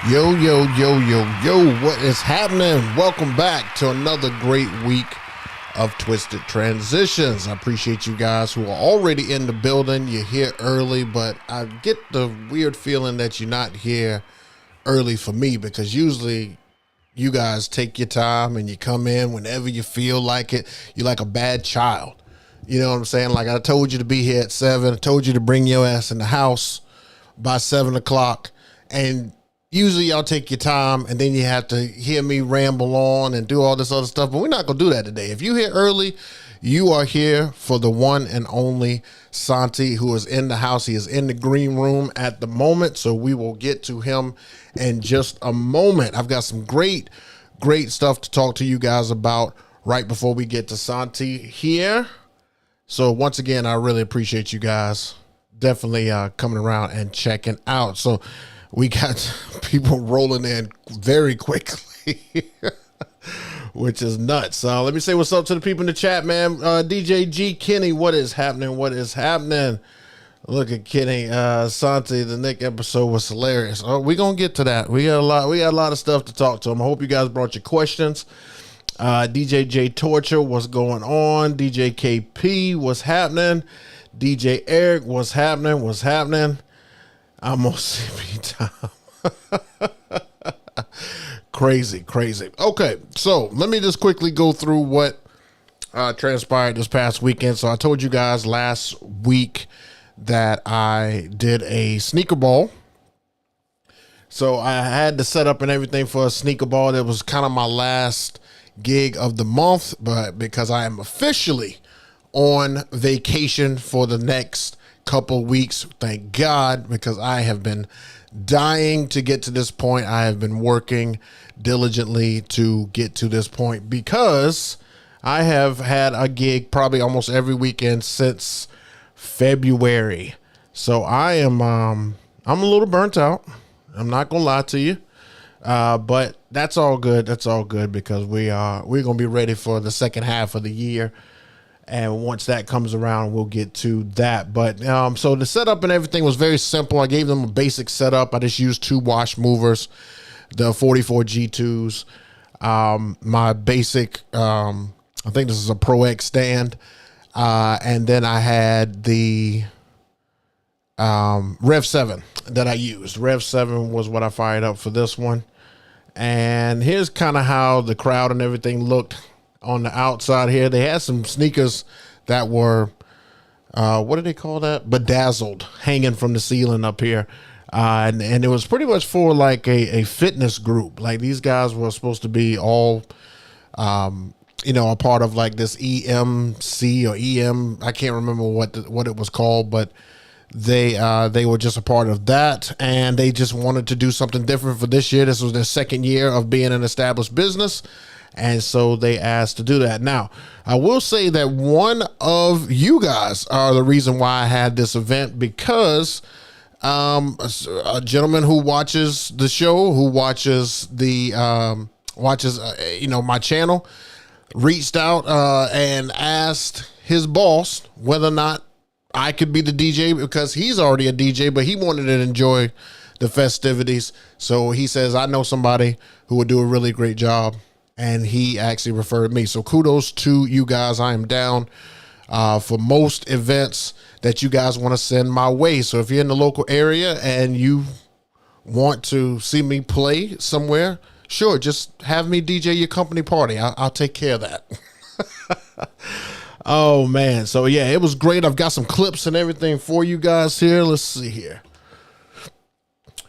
Yo, yo, yo, yo, yo, what is happening? Welcome back to another great week of Twisted Transitions. I appreciate you guys who are already in the building. You're here early, but I get the weird feeling that you're not here early for me, because usually you guys take your time and you come in whenever you feel like it. You're like a bad child. You know what I'm saying? Like, I told you to be here at 7. I told you to bring your ass in the house by 7 o'clock. And usually y'all take your time and then you have to hear me ramble on and do all this other stuff. But we're not going to do that today. If you're here early, you are here for the one and only Santi, who is in the house. He is in the green room at the moment. So we will get to him in just a moment. I've got some great stuff to talk to you guys about right before we get to Santi here. So once again, I really appreciate you guys definitely coming around and checking out. So we got people rolling in very quickly, which is nuts. Let me say what's up to the people in the chat, man. DJ G Kenny, what is happening? What is happening? Look at Kenny. Santi, the Nick episode was hilarious. Oh, we're gonna get to that. We got a lot of stuff to talk to him. I hope you guys brought your questions. DJ J Torture, what's going on? DJ KP, what's happening? DJ Eric, what's happening? What's happening? I'm on CP time. Crazy. Okay, so let me just quickly go through what transpired this past weekend. So I told you guys last week that I did a sneaker ball. So I had the setup and everything for a sneaker ball. That was kind of my last gig of the month, but because I am officially on vacation for the next couple weeks, thank God, because I have been dying to get to this point. I have been working diligently to get to this point because I have had a gig probably almost every weekend since February. So I am I'm a little burnt out. I'm not gonna lie to you. But that's all good. That's all good because we're going to be ready for the second half of the year. And once that comes around, we'll get to that. But so the setup and everything was very simple. I gave them a basic setup. I just used 2 wash movers, the 44 G2s, my basic, I think this is a Pro X stand. And then I had the Rev 7 that I used. Rev 7 was what I fired up for this one. And here's kind of how the crowd and everything looked on the outside here. They had some sneakers that were, what do they call that? Bedazzled, hanging from the ceiling up here. And it was pretty much for like a fitness group. Like these guys were supposed to be all, a part of like this EMC or EM. I can't remember what it was called, but they were just a part of that, and they just wanted to do something different for this year. This was their second year of being an established business, and so they asked to do that. Now, I will say that one of you guys are the reason why I had this event, because a gentleman who watches the show, who watches the my channel, reached out and asked his boss whether or not I could be the DJ, because he's already a DJ, but he wanted to enjoy the festivities. So he says, I know somebody who would do a really great job. And he actually referred me. So kudos to you guys. I am down for most events that you guys want to send my way. So if you're in the local area and you want to see me play somewhere, sure, just have me DJ your company party. I'll take care of that. Oh, man. So, yeah, it was great. I've got some clips and everything for you guys here. Let's see here.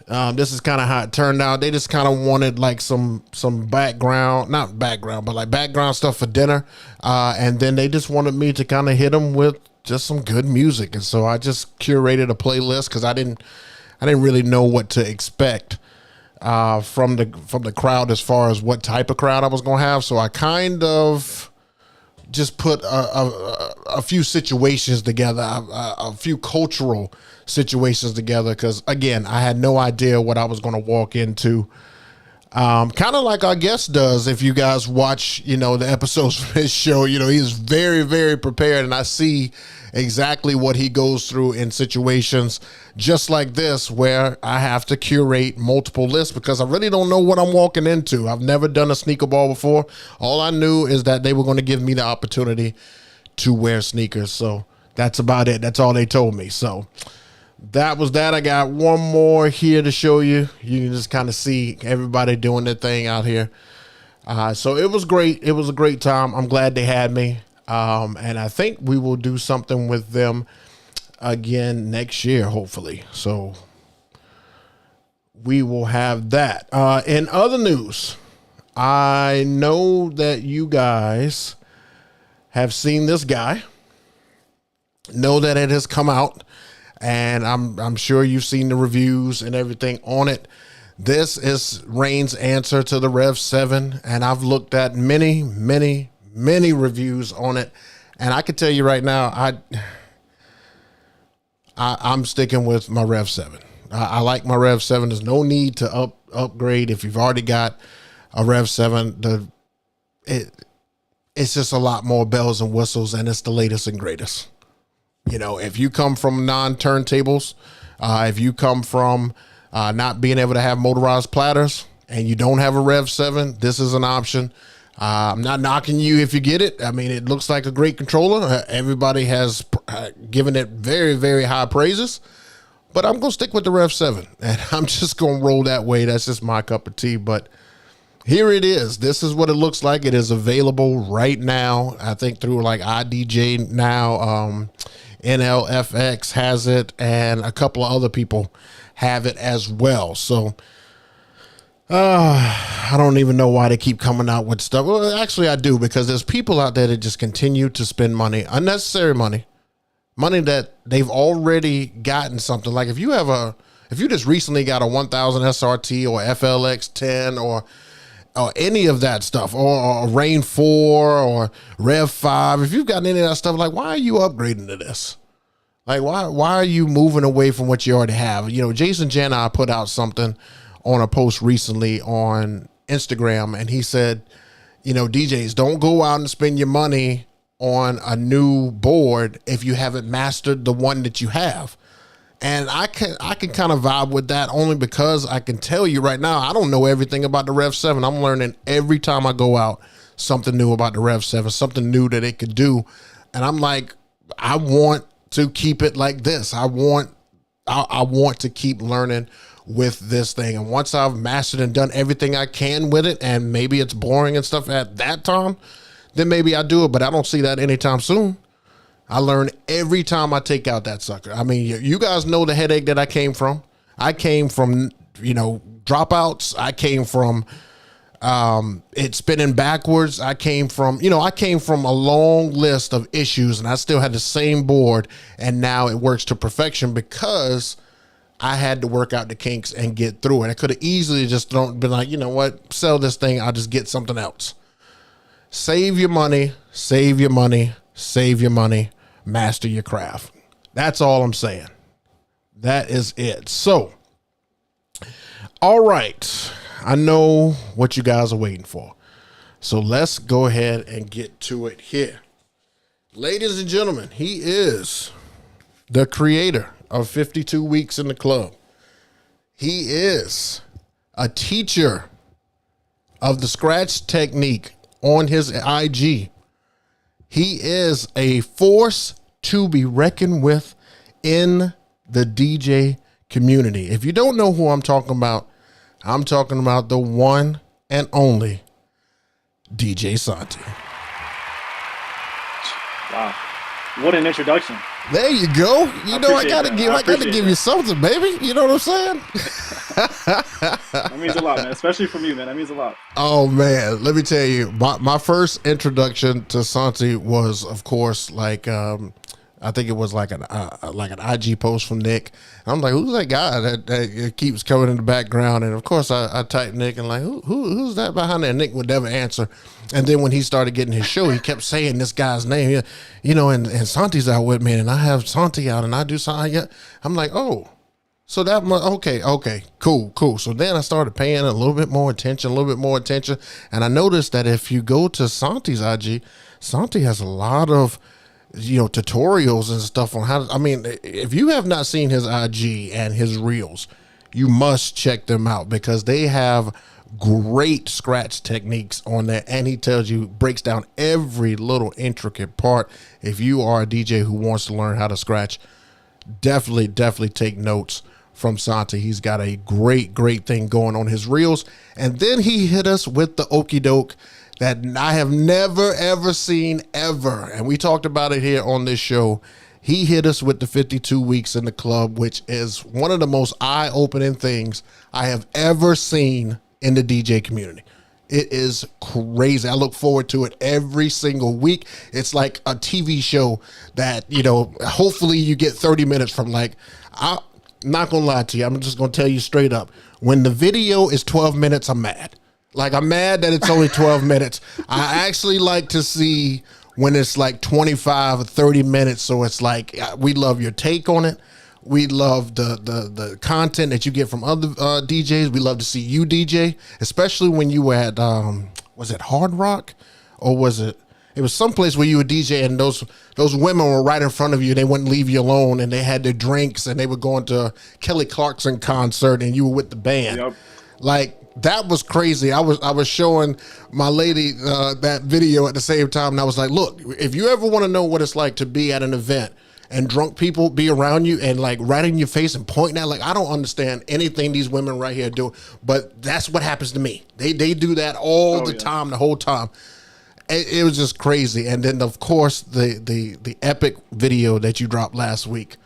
This is kind of how it turned out. They just kind of wanted like some background, not background, but like background stuff for dinner. And then they just wanted me to kind of hit them with just some good music. And so I just curated a playlist because I didn't really know what to expect from the crowd as far as what type of crowd I was going to have. So I kind of just put a few situations together, a few cultural situations together, because again, I had no idea what I was going to walk into Kind of like our guest does. If you guys watch, the episodes from his show, he's very, very prepared, and I see exactly what he goes through in situations just like this, where I have to curate multiple lists because I really don't know what I'm walking into. I've never done a sneaker ball before. All I knew is that they were going to give me the opportunity to wear sneakers. So that's about it. That's all they told me. So that was that. I got one more here to show you. You can just kind of see everybody doing their thing out here. So it was great. It was a great time. I'm glad they had me. And I think we will do something with them again next year, hopefully. So we will have that. In other news, I know that you guys have seen this guy, know that it has come out, and I'm sure you've seen the reviews and everything on it. This is Rain's answer to the Rev 7, and I've looked at many reviews on it, and I can tell you right now, I'm sticking with my Rev 7. I like my Rev 7. There's no need to upgrade if you've already got a Rev 7. It's just a lot more bells and whistles, and it's the latest and greatest. If you come from non-turntables, if you come from not being able to have motorized platters and you don't have a Rev 7, this is an option. I'm not knocking you if you get it. I mean, it looks like a great controller. Everybody has given it very, very high praises, but I'm going to stick with the Rev 7, and I'm just going to roll that way. That's just my cup of tea, but here it is. This is what it looks like. It is available right now, I think, through like iDJ now. NLFX has it, and a couple of other people have it as well. So I don't even know why they keep coming out with stuff. Well, actually I do, because there's people out there that just continue to spend money, unnecessary money that they've already gotten something. Like if you just recently got a 1000 SRT or FLX 10 or any of that stuff, or Rain 4 or Rev 5, if you've gotten any of that stuff, like, why are you upgrading to this? Like, why are you moving away from what you already have? Jason Jani put out something on a post recently on Instagram, and he said, DJs, don't go out and spend your money on a new board if you haven't mastered the one that you have. And I can kind of vibe with that, only because I can tell you right now, I don't know everything about the Rev 7. I'm learning every time I go out something new about the Rev 7, something new that it could do. And I'm like, I want to keep it like this. I want to keep learning with this thing. And once I've mastered and done everything I can with it, and maybe it's boring and stuff at that time, then maybe I do it. But I don't see that anytime soon. I learn every time I take out that sucker. I mean, you guys know the headache that I came from. I came from, dropouts. I came from it spinning backwards. I came from a long list of issues, and I still had the same board, and now it works to perfection because I had to work out the kinks and get through it. I could have easily just been like, you know what, sell this thing. I'll just get something else. Save your money, save your money, save your money. Master your craft. That's all I'm saying. That is it. So, all right. I know what you guys are waiting for. So let's go ahead and get to it here. Ladies and gentlemen, he is the creator of 52 Weeks in the Club. He is a teacher of the scratch technique on his IG. He is a force to be reckoned with in the DJ community. If you don't know who I'm talking about the one and only DJ Santi. Wow. What an introduction. There you go. I gotta give you something, baby. You know what I'm saying? That means a lot, man. Especially from you, man. That means a lot. Oh man, let me tell you, my first introduction to Santi was, of course, like I think it was like an IG post from Nick. And I'm like, who's that guy that keeps coming in the background? And of course, I typed Nick and like, who's that behind there? And Nick would never answer. And then when he started getting his show, he kept saying this guy's name, and Santi's out with me, and I have Santi out, and I do Santi. I'm like, oh, So that much, okay, cool. So then I started paying a little bit more attention, and I noticed that if you go to Santi's IG, Santi has a lot of, tutorials and stuff on how to, I mean, if you have not seen his IG and his reels, you must check them out because they have great scratch techniques on there, and he breaks down every little intricate part. If you are a DJ who wants to learn how to scratch, definitely take notes from Santi. He's got a great thing going on his reels. And then he hit us with the okie doke that I have never ever seen ever. And we talked about it here on this show. He hit us with the 52 weeks in the club, which is one of the most eye-opening things I have ever seen in the DJ community. It is crazy. I look forward to it every single week. It's like a TV show that, hopefully you get 30 minutes from. I'm not going to lie to you. I'm just going to tell you straight up. When the video is 12 minutes, I'm mad. I'm mad that it's only 12 minutes. I actually like to see when it's like 25 or 30 minutes. So it's like, we love your take on it. We love the content that you get from other DJs. We love to see you DJ, especially when you were at, was it Hard Rock? Or was it was someplace where you were DJ and those women were right in front of you. They wouldn't leave you alone, and they had their drinks, and they were going to a Kelly Clarkson concert, and you were with the band. Yep. That was crazy. I was showing my lady that video at the same time, and I was like, look, if you ever want to know what it's like to be at an event and drunk people be around you and right in your face and pointing at, I don't understand anything these women right here do, but that's what happens to me. They do that all the time, the whole time. It was just crazy. And then of course the epic video that you dropped last week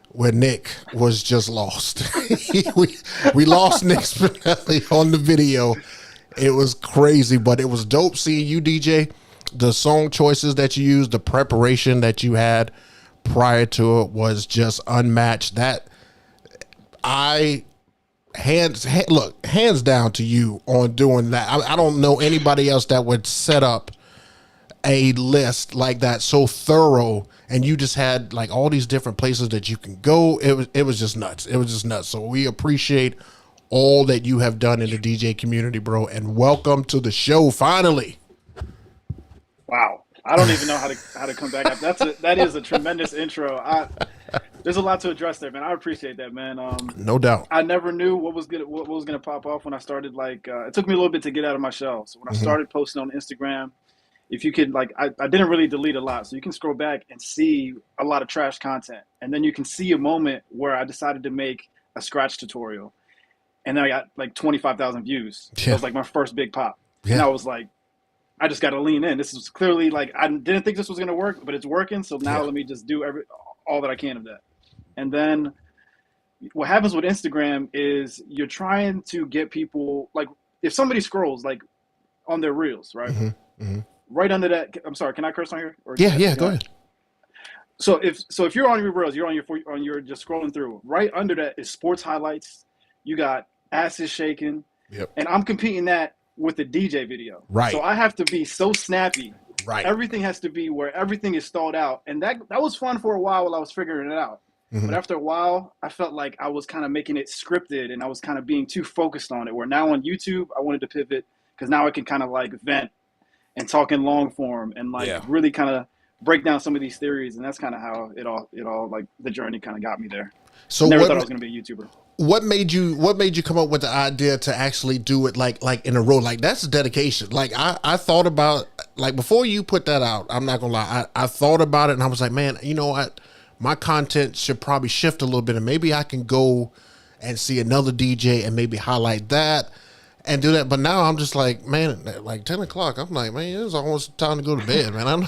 where Nick was just lost. we lost Nick Spinelli on the video. It was crazy, but it was dope seeing you DJ. The song choices that you used, the preparation that you had prior to it was just unmatched. Hands down to you on doing that. I don't know anybody else that would set up a list like that so thorough, and you just had all these different places that you can go. It was just nuts. So we appreciate all that you have done in the DJ community, bro, and welcome to the show finally. Wow. I don't even know how to come back. That is a tremendous intro. There's a lot to address there, man. I appreciate that, man. No doubt. I never knew what was gonna pop off when I started. It took me a little bit to get out of my shell. So when I started posting on Instagram, if you could, I didn't really delete a lot, so you can scroll back and see a lot of trash content, and then you can see a moment where I decided to make a scratch tutorial, and then I got 25,000 views. Yeah. It was my first big pop, and I was like, I just got to lean in. This is clearly I didn't think this was going to work, but it's working. So now let me just do all that I can of that. And then what happens with Instagram is you're trying to get people, if somebody scrolls on their reels, right? Right under that, I'm sorry, can I curse on here? Or yeah, go ahead. So if you're on your reels, you're on your just scrolling through. Right under that is sports highlights. You got asses shaking. Yep. And I'm competing that with the DJ video. Right. So I have to be so snappy. Right. Everything has to be where everything is stalled out. And that was fun for a while I was figuring it out. But after a while, I felt like I was kind of making it scripted and I was kind of being too focused on it. Where now on YouTube, I wanted to pivot because now I can kind of vent and talk in long form and really kind of break down some of these theories. And that's kind of how it all the journey kind of got me there. So never thought I was going to be a YouTuber. What made you come up with the idea to actually do it like in a row? That's dedication. I thought about before you put that out, I'm not gonna lie, I thought about it and I was like, man, my content should probably shift a little bit and maybe I can go and see another DJ and maybe highlight that and do that. But now I'm just like, man, 10 o'clock, I'm like, man, it's almost time to go to bed, man.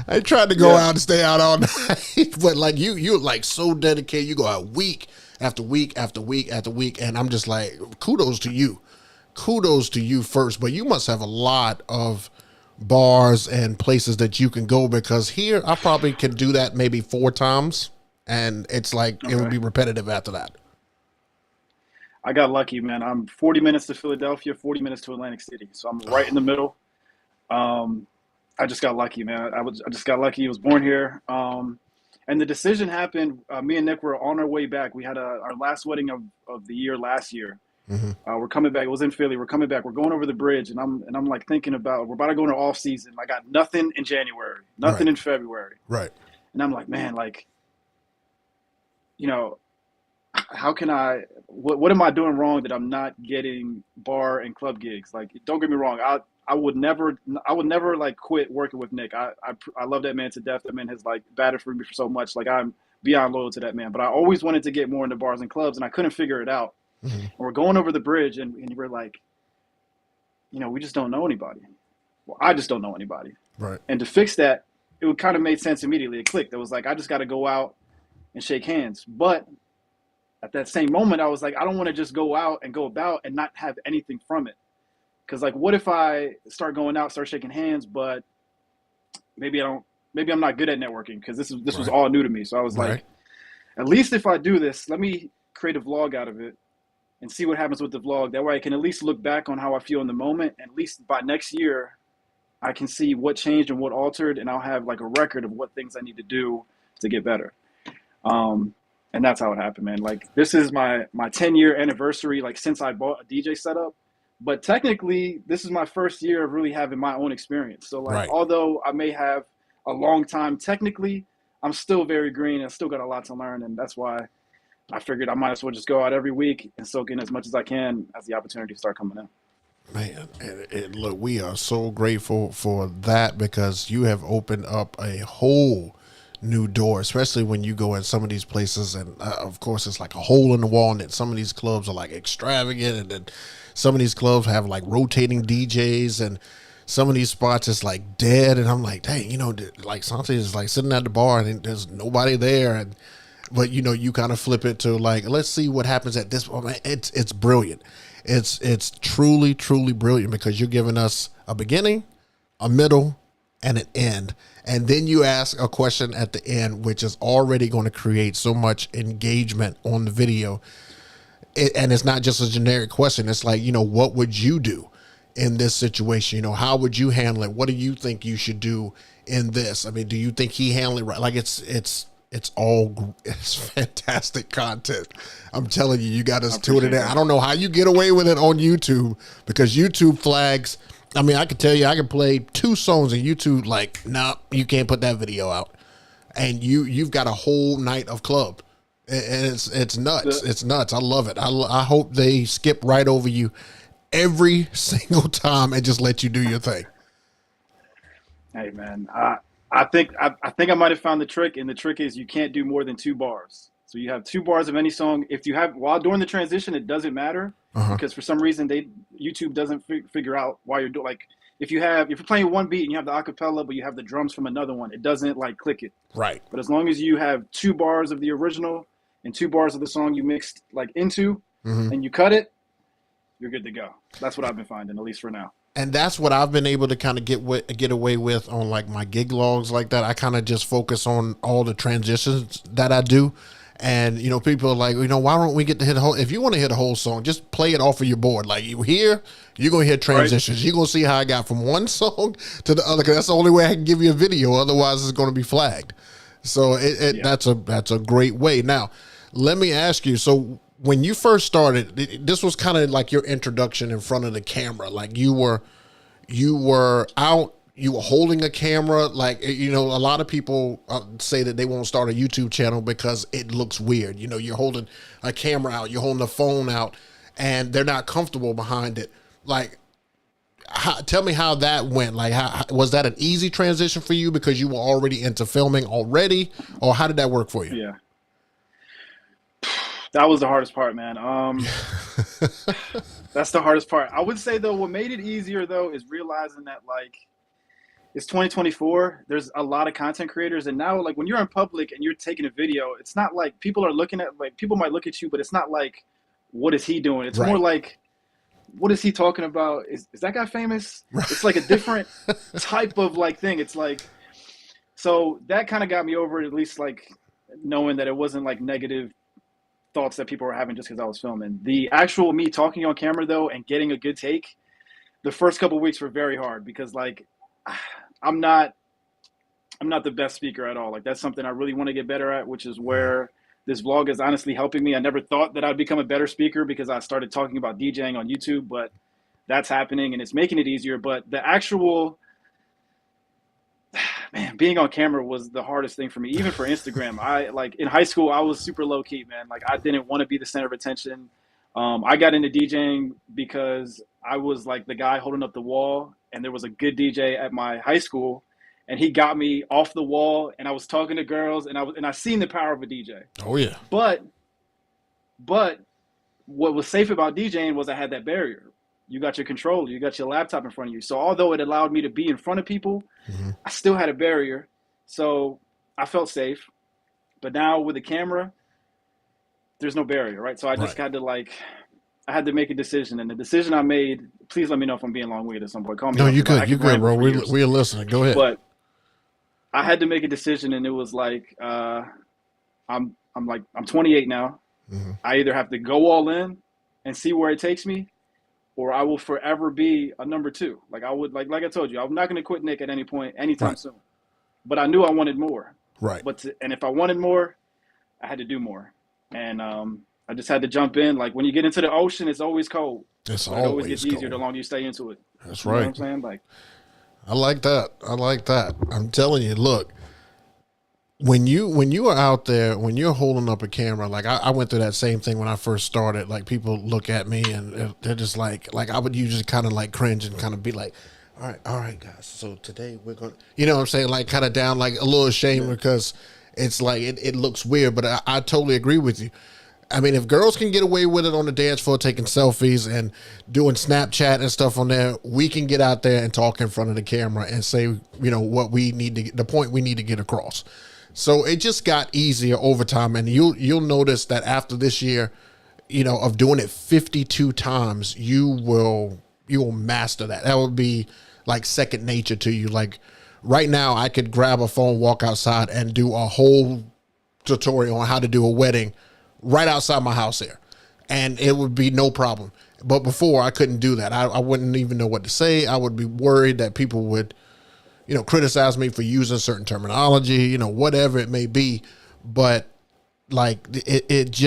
I tried to go out and stay out all night, but you're so dedicated. You go out week after week after week after week. And I'm just like, kudos to you first, but you must have a lot of bars and places that you can go, because here I probably could do that maybe 4 times and it's it would be repetitive after that. I got lucky, man. I'm 40 minutes to Philadelphia, 40 minutes to Atlantic City. So I'm right in the middle. I just got lucky, man. I just got lucky. I was born here. And And the decision happened. Me and Nick were on our way back. We had our last wedding of the year last year. Mm-hmm. We're coming back. It was in Philly. We're coming back. We're going over the bridge, and I'm like thinking about we're about to go into off season. I got nothing in January, nothing Right. in February, Right. and I'm like, man, like, you know, how can I? What am I doing wrong that I'm not getting bar and club gigs? Like, don't get me wrong. I would never like quit working with Nick. I love that man to death. That man has like batted for me for so much. Like I'm beyond loyal to that man. But I always wanted to get more into bars and clubs, and I couldn't figure it out. Mm-hmm. And we're going over the bridge, and we're like, we just don't know anybody. Well, I just don't know anybody. Right. And to fix that, it would kind of made sense immediately. It clicked. It was like I just got to go out and shake hands. But at that same moment, I was like, I don't want to just go out and go about and not have anything from it. Because like, what if I start going out, start shaking hands, but maybe I'm not good at networking because this was all new to me. So I was like, at least if I do this, let me create a vlog out of it and see what happens with the vlog. That way I can at least look back on how I feel in the moment. And at least by next year, I can see what changed and what altered, and I'll have like a record of what things I need to do to get better. And that's how it happened, man. Like this is my 10-year anniversary, like since I bought a DJ setup. But technically, this is my first year of really having my own experience. So like, although I may have a long time, technically, I'm still very green. I still got a lot to learn. And that's why I figured I might as well just go out every week and soak in as much as I can as the opportunities start coming in. Man, and look, we are so grateful for that because you have opened up a whole new door, especially when you go in some of these places. And of course, it's like a hole in the wall, and then some of these clubs are like extravagant, and then some of these clubs have like rotating DJs, and some of these spots is like dead. And I'm like, dang, like Santi is like sitting at the bar and there's nobody there. But you kind of flip it to like, let's see what happens at this point. It's brilliant. It's truly, truly brilliant because you're giving us a beginning, a middle, and an end. And then you ask a question at the end, which is already going to create so much engagement on the video. And it's not just a generic question. It's like, what would you do in this situation? How would you handle it? What do you think you should do in this? I mean, do you think he handled it right? Like it's fantastic content. I'm telling you, you got us tune it in. I don't know how you get away with it on YouTube because YouTube flags. I mean, I can tell you, I can play 2 songs and YouTube like, no, you can't put that video out. And you've got a whole night of club. And it's nuts. It's nuts. I love it. I hope they skip right over you every single time and just let you do your thing. Hey man, I think I might have found the trick, and the trick is you can't do more than 2 bars. So you have 2 bars of any song. If you have while during the transition, it doesn't matter because for some reason YouTube doesn't figure out why you're doing. Like if you're playing one beat and you have the acapella, but you have the drums from another one, it doesn't like click it. Right. But as long as you have 2 bars of the original and 2 bars of the song you mixed like into, and you cut it, you're good to go. That's what I've been finding, at least for now. And that's what I've been able to kind of get away with on like my gig logs like that. I kind of just focus on all the transitions that I do. And, people are like, why don't we get to hit a whole, if you want to hit a whole song, just play it off of your board. Like you're going to hear transitions. Right. You're going to see how I got from one song to the other. Cause that's the only way I can give you a video. Otherwise it's going to be flagged. So that's a great way. Now, let me ask you. So when you first started, this was kind of like your introduction in front of the camera. Like you were out, you were holding a camera. Like, a lot of people say that they won't start a YouTube channel because it looks weird. You're holding a camera out, you're holding a phone out, and they're not comfortable behind it. Like, tell me how that went. Like, was that an easy transition for you because you were already into filming already, or how did that work for you? Yeah. That was the hardest part, man. That's the hardest part. I would say, though, what made it easier, though, is realizing that, like, it's 2024. There's a lot of content creators. And now, like, when you're in public and you're taking a video, it's not like people are looking at, like, people might look at you, but it's not like, what is he doing? It's more like, what is he talking about? Is that guy famous? Right. It's like a different type of, like, thing. It's like, so that kind of got me over it, at least, like, knowing that it wasn't, like, negative thoughts that people were having just because I was filming. The actual me talking on camera, though, and getting a good take, the first couple of weeks were very hard because, like, I'm not I'm not the best speaker at all. Like that's something I really want to get better at, which is Mhm. where this vlog is honestly helping me. I never thought that I'd become a better speaker because I started talking about DJing on YouTube, but that's happening and it's making it easier. But the actual man, being on camera was the hardest thing for me, even for Instagram. I like in high school, I was super low key, man. Like I didn't want to be the center of attention. I got into DJing because I was like the guy holding up the wall, and there was a good DJ at my high school, and he got me off the wall, and I was talking to girls, and I seen the power of a DJ. Oh yeah. But but what was safe about DJing was I had that barrier. You got your controller, you got your laptop in front of you. So although it allowed me to be in front of people, Hmm. I still had a barrier. So I felt safe. But now with the camera, there's no barrier, right? So I just Right. had to I had to make a decision. And the decision I made, please let me know if I'm being long-winded at some point. Call me No, out you because I good. You could good, ramble bro. for years. We're listening. Go ahead. But I had to make a decision, and it was like I'm 28 now. Hmm. I either have to go all in and see where it takes me, or I will forever be a number two. Like I would like I told you, I'm not going to quit Nick at any point, anytime Right. soon. But I knew I wanted more. Right. And if I wanted more, I had to do more. And I just had to jump in. Like when you get into the ocean, it's always cold, It's but it always gets always easier the cold. longer you stay into it. That's You know what right. I'm saying? Like, I like that. I like that. I'm telling you, look, when you are out there, when you're holding up a camera, like I went through that same thing when I first started. Like people look at me and they're just like I would usually kind of like cringe and kind of be like, all right, guys. So today we're gonna, you know what I'm saying, like kind of down, like a little ashamed yeah, because it's like it looks weird. But I totally agree with you. I mean, if girls can get away with it on the dance floor, taking selfies and doing Snapchat and stuff on there, we can get out there and talk in front of the camera and say, you know, what we need to, the point we need to get across. So it just got easier over time, and you'll notice that after this year, you know, of doing it 52 times, you will master that. That would be like second nature to you. Like right now, I could grab a phone, walk outside, and do a whole tutorial on how to do a wedding right outside my house here, and it would be no problem. But before, I couldn't do that. I wouldn't even know what to say. I would be worried that people would, you know, criticize me for using certain terminology, you know, whatever it may be. But like it's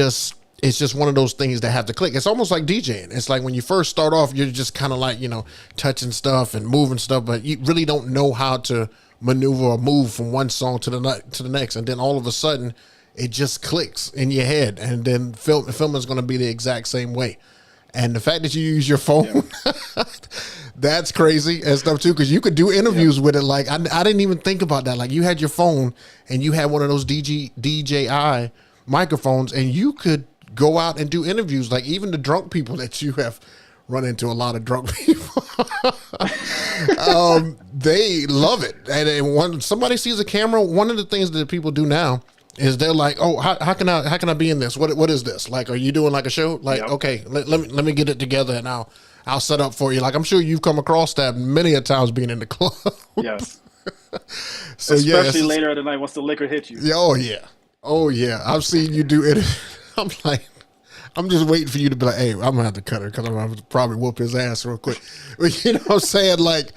just one of those things that have to click. It's almost like DJing. It's like when you first start off, you're just kind of like, you know, touching stuff and moving stuff, but you really don't know how to maneuver or move from one song to the next. And then all of a sudden it just clicks in your head. And then film is going to be the exact same way. And the fact that you use your phone, yeah. That's crazy and stuff too, because you could do interviews with it. Like I didn't even think about that. Like you had your phone and you had one of those DJI microphones, and you could go out and do interviews. Like even the drunk people that you have run into, a lot of drunk people, they love it. And when somebody sees a camera, one of the things that people do now is they're like, oh, how can I be in this? What is this? Like, are you doing like a show? Like, yep. Okay, let me get it together and I'll set up for you. Like, I'm sure you've come across that many a times being in the club. Yes. So Especially yeah, later at the night once the liquor hits you. yeah, oh yeah. I've seen you do it. I'm like, I'm just waiting for you to be like, hey, I'm gonna have to cut her because I'm gonna probably whoop his ass real quick. But you know what I'm saying? Like,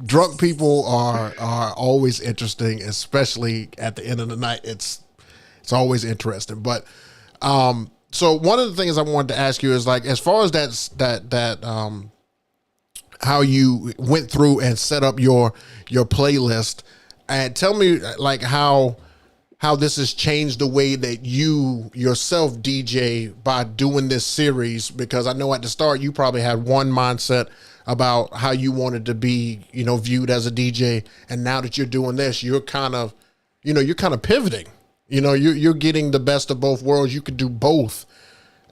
drunk people are always interesting, especially at the end of the night. It's always interesting. But so one of the things I wanted to ask you is like, as far as that how you went through and set up your playlist, and tell me like how this has changed the way that you yourself DJ by doing this series, because I know at the start you probably had one mindset about how you wanted to be, you know, viewed as a DJ, and now that you're doing this, you're kind of pivoting. You know, you're getting the best of both worlds. You could do both,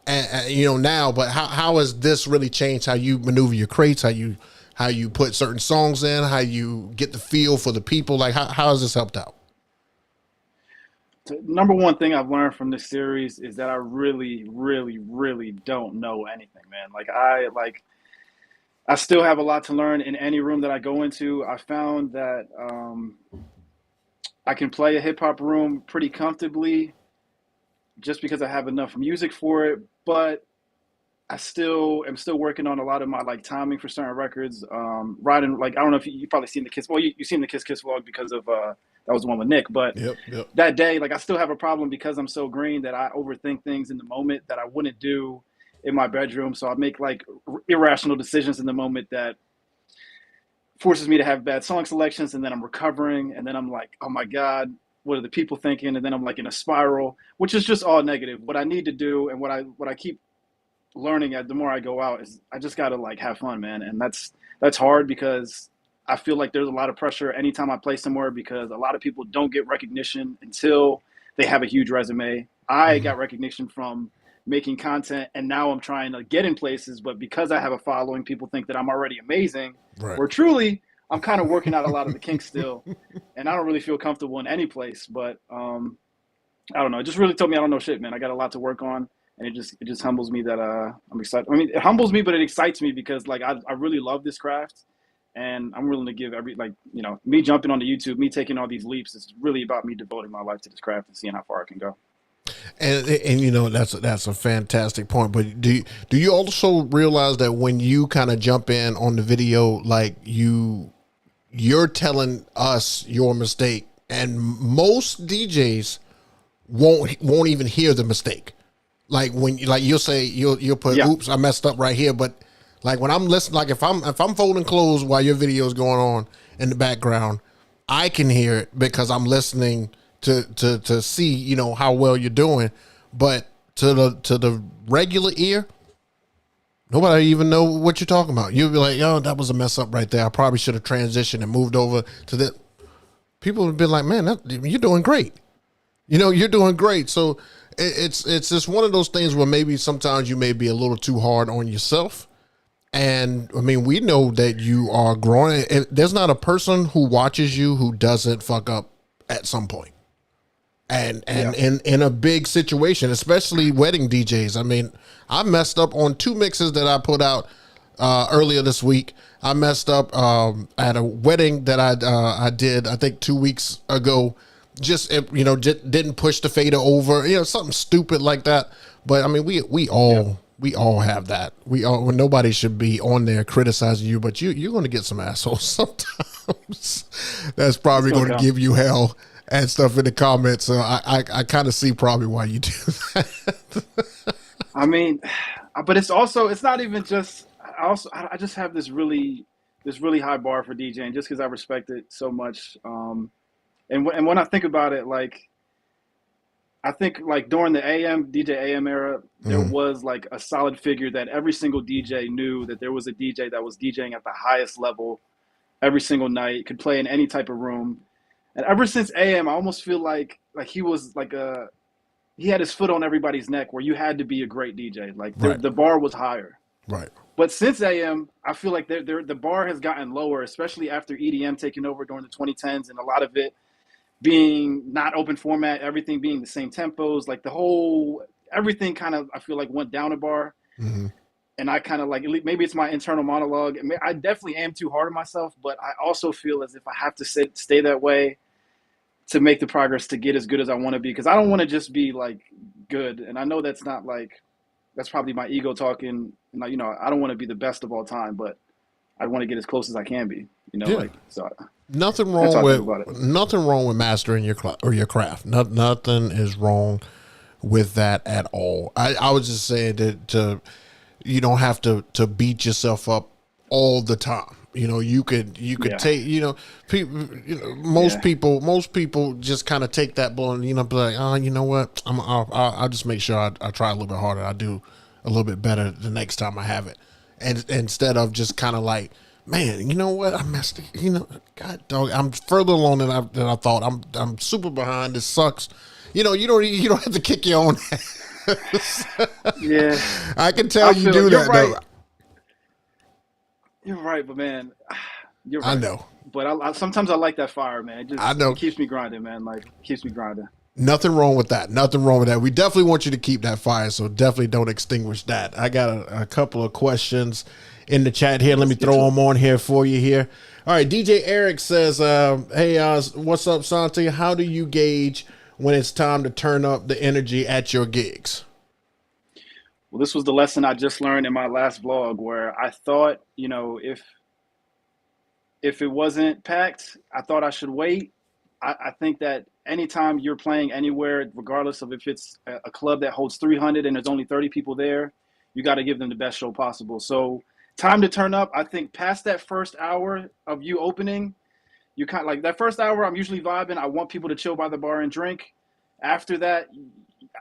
and you know now. But how has this really changed how you maneuver your crates? How you put certain songs in? How you get the feel for the people? Like how has this helped out? So, number one thing I've learned from this series is that I really, really, really don't know anything, man. I still have a lot to learn in any room that I go into. I found that I can play a hip hop room pretty comfortably just because I have enough music for it. But I still am still working on a lot of my like timing for certain records. Riding, like I don't know if you probably seen the Kiss. Well, you've seen the Kiss vlog because of That was the one with Nick. But Yep. Yep. that day, like I still have a problem because I'm so green that I overthink things in the moment that I wouldn't do in my bedroom. So I make like irrational decisions in the moment that forces me to have bad song selections, and then I'm recovering, and then I'm like, oh my God, what are the people thinking? And then I'm like in a spiral, which is just all negative. What I need to do and what I keep learning the more I go out is I just gotta like have fun, man. And that's hard because I feel like there's a lot of pressure anytime I play somewhere because a lot of people don't get recognition until they have a huge resume. I Hmm. got recognition from making content, and now I'm trying to get in places, but because I have a following, people think that I'm already amazing, Right. where truly I'm kind of working out a lot of the kinks still, and I don't really feel comfortable in any place. But I don't know. It just really told me I don't know shit, man. I got a lot to work on, and it just humbles me that I'm excited. I mean, it humbles me, but it excites me because like I really love this craft, and I'm willing to give every like me jumping onto YouTube, me taking all these leaps. It's really about me devoting my life to this craft and seeing how far I can go. And that's a fantastic point. But do you also realize that when you kind of jump in on the video, like you're telling us your mistake, and most DJs won't even hear the mistake. Like when like you'll say you'll put Yeah, oops, I messed up right here, but like when I'm listening, like if I'm folding clothes while your video is going on in the background, I can hear it because I'm listening to see how well you're doing, but to the regular ear, nobody even know what you're talking about. You'll be like, oh, that was a mess up right there. I probably should have transitioned and moved over to the. People have been like, man, you're doing great. You're doing great. So it's just one of those things where maybe sometimes you may be a little too hard on yourself. And I mean, we know that you are growing. There's not a person who watches you who doesn't fuck up at some point. And yeah, in a big situation, especially wedding DJs. I mean, I messed up on two mixes that I put out earlier this week. I messed up at a wedding that I did I think 2 weeks ago. Just didn't push the fader over, something stupid like that. But I mean, we yeah. all have that. Nobody should be on there criticizing you, but you're going to get some assholes sometimes. That's It's probably gonna going to come. give you hell and stuff in the comments. So I kind of see probably why you do that. I mean, but it's not even just. I just have this really high bar for DJing just because I respect it so much. And when I think about it, like I think like during the AM DJ AM era, there Mm, was like a solid figure that every single DJ knew that there was a DJ that was DJing at the highest level every single night, could play in any type of room. And ever since AM, I almost feel like he was like he had his foot on everybody's neck where you had to be a great DJ. Like right, the bar was higher. right. But since AM, I feel like the bar has gotten lower, especially after EDM taking over during the 2010s, and a lot of it being not open format, everything being the same tempos, like the whole everything kind of I feel like went down a bar. Hmm. And I kind of like maybe it's my internal monologue. I definitely am too hard on myself, but I also feel as if I have to stay that way to make the progress to get as good as I want to be because I don't want to just be like good. And I know that's not like that's probably my ego talking. Like I don't want to be the best of all time, but I want to get as close as I can be. Yeah. Like so Nothing that's wrong how I think with about it. mastering your craft. Nothing is wrong with that at all. I was just saying that you don't have to beat yourself up all the time. You could Yeah, take people. yeah, Most people just kind of take that blow and be like, oh, you know what? I'll just make sure I try a little bit harder. I do a little bit better the next time I have it, and instead of just kind of like, man, you know what? I messed it. God dog, I'm further along than I thought. I'm super behind. This sucks. You don't have to kick your own ass. yeah. I can tell I you feel it. do You're that though. right. You're right, but man, you're I right. know. But sometimes I like that fire, man. It I just it know. keeps me grinding, man. Like it keeps me grinding. Nothing wrong with that. Nothing wrong with that. We definitely want you to keep that fire, so definitely don't extinguish that. I got a couple of questions in the chat here. Let me Let's get throw to them on here for you here. All right, DJ Eric says, hey, what's up, Santi? How do you gauge when it's time to turn up the energy at your gigs? Well, this was the lesson I just learned in my last vlog where I thought, if it wasn't packed, I thought I should wait. I think that anytime you're playing anywhere, regardless of if it's a club that holds 300 and there's only 30 people there, you got to give them the best show possible. So time to turn up, I think past that first hour of you opening, you kind of like that first hour, I'm usually vibing. I want people to chill by the bar and drink. After that,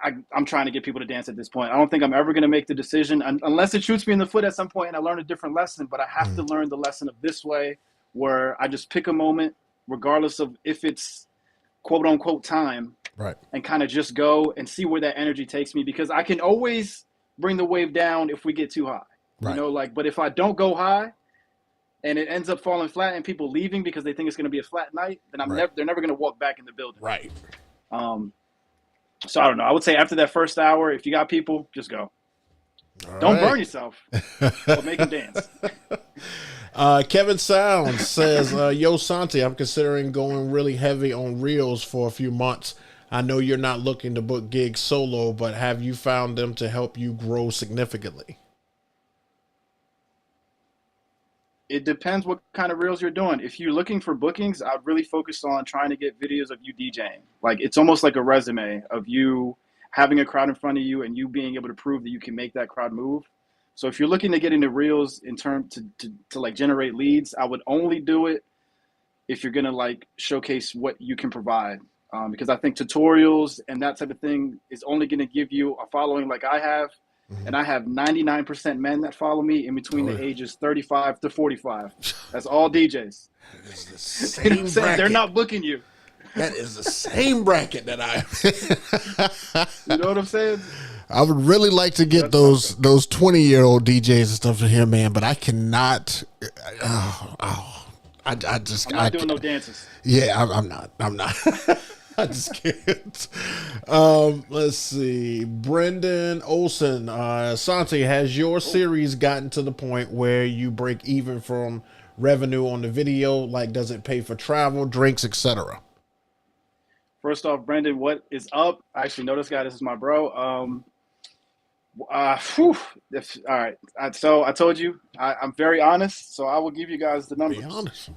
I'm trying to get people to dance at this point. I don't think I'm ever going to make the decision unless it shoots me in the foot at some point and I learn a different lesson. But I have to learn the lesson of this way, where I just pick a moment, regardless of if it's quote unquote time, right, and kind of just go and see where that energy takes me, because I can always bring the wave down if we get too high, right. you know, like, but if I don't go high and it ends up falling flat and people leaving because they think it's going to be a flat night, then they're never going to walk back in the building. Right. So I don't know. I would say after that first hour, if you got people, just go. Don't burn yourself, but make them dance. Kevin Sounds says, yo, Santi, I'm considering going really heavy on reels for a few months. I know you're not looking to book gigs solo, but have you found them to help you grow significantly? It depends what kind of reels you're doing. If you're looking for bookings, I'd really focus on trying to get videos of you DJing. Like, it's almost like a resume of you having a crowd in front of you and you being able to prove that you can make that crowd move. So if you're looking to get into reels in terms to like generate leads, I would only do it if you're gonna like showcase what you can provide. Because I think tutorials and that type of thing is only gonna give you a following like I have. And I have 99% men that follow me in between the ages 35 to 45. That's all DJs. It's the same you know what I'm saying? They're not booking you. That is the same bracket that You know what I'm saying? I would really like to get those 20-year-old DJs and stuff in here, man, but I cannot. I'm not doing no dances. Yeah, I'm not. I just can't. Let's see. Brendan Olson, Santi, has your series gotten to the point where you break even from revenue on the video? Like, does it pay for travel, drinks, etc.? First off, Brendan, what is up? I actually know this guy. This is my bro. All right. So I told you, I'm very honest. So I will give you guys the numbers. Be honest.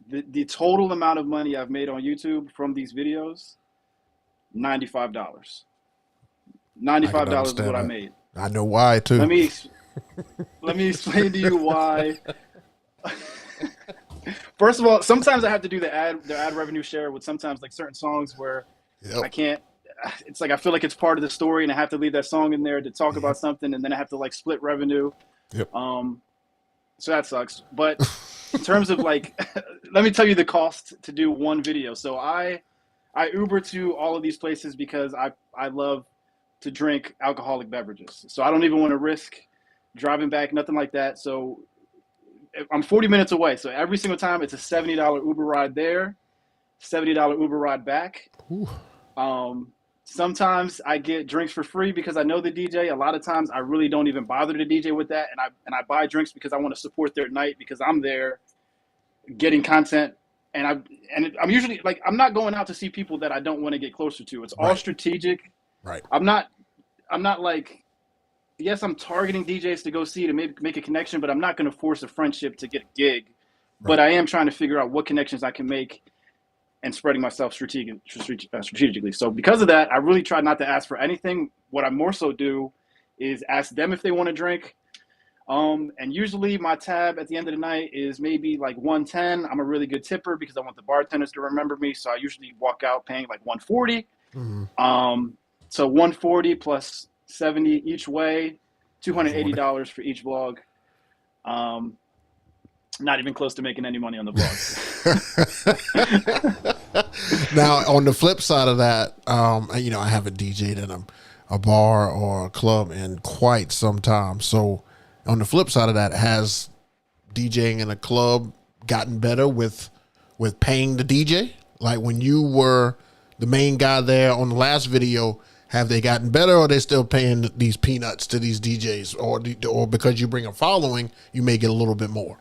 The total amount of money I've made on YouTube from these videos, $95. $95 is what I made. I know why too. Let me explain to you why. First of all, sometimes I have to do the ad revenue share with sometimes like certain songs where I can't. It's like I feel like it's part of the story, and I have to leave that song in there to talk about something, and then I have to like split revenue. Yep. So that sucks. But in terms of like, let me tell you the cost to do one video. So I Uber to all of these places because I love to drink alcoholic beverages. So I don't even want to risk driving back, nothing like that. So I'm 40 minutes away. So every single time it's a $70 Uber ride there, $70 Uber ride back. Ooh. Sometimes I get drinks for free because I know the DJ. A lot of times I really don't even bother to DJ with that. And I buy drinks because I want to support their night because I'm there getting content. And I'm usually like, I'm not going out to see people that I don't want to get closer to. It's all strategic. Right. I'm not like, yes, I'm targeting DJs to go see to make a connection, but I'm not going to force a friendship to get a gig. Right. But I am trying to figure out what connections I can make and spreading myself strategically. So because of that, I really try not to ask for anything. What I more so do is ask them if they want to drink. And usually my tab at the end of the night is maybe like 110. I'm a really good tipper because I want the bartenders to remember me. So I usually walk out paying like 140. Mm-hmm. So 140 plus 70 each way, $280 for each vlog. Not even close to making any money on the vlog. Now, on the flip side of that, I haven't DJed in a bar or a club in quite some time. So on the flip side of that, has DJing in a club gotten better with paying the DJ? Like when you were the main guy there on the last video, have they gotten better, or are they still paying these peanuts to these DJs, or because you bring a following, you may get a little bit more?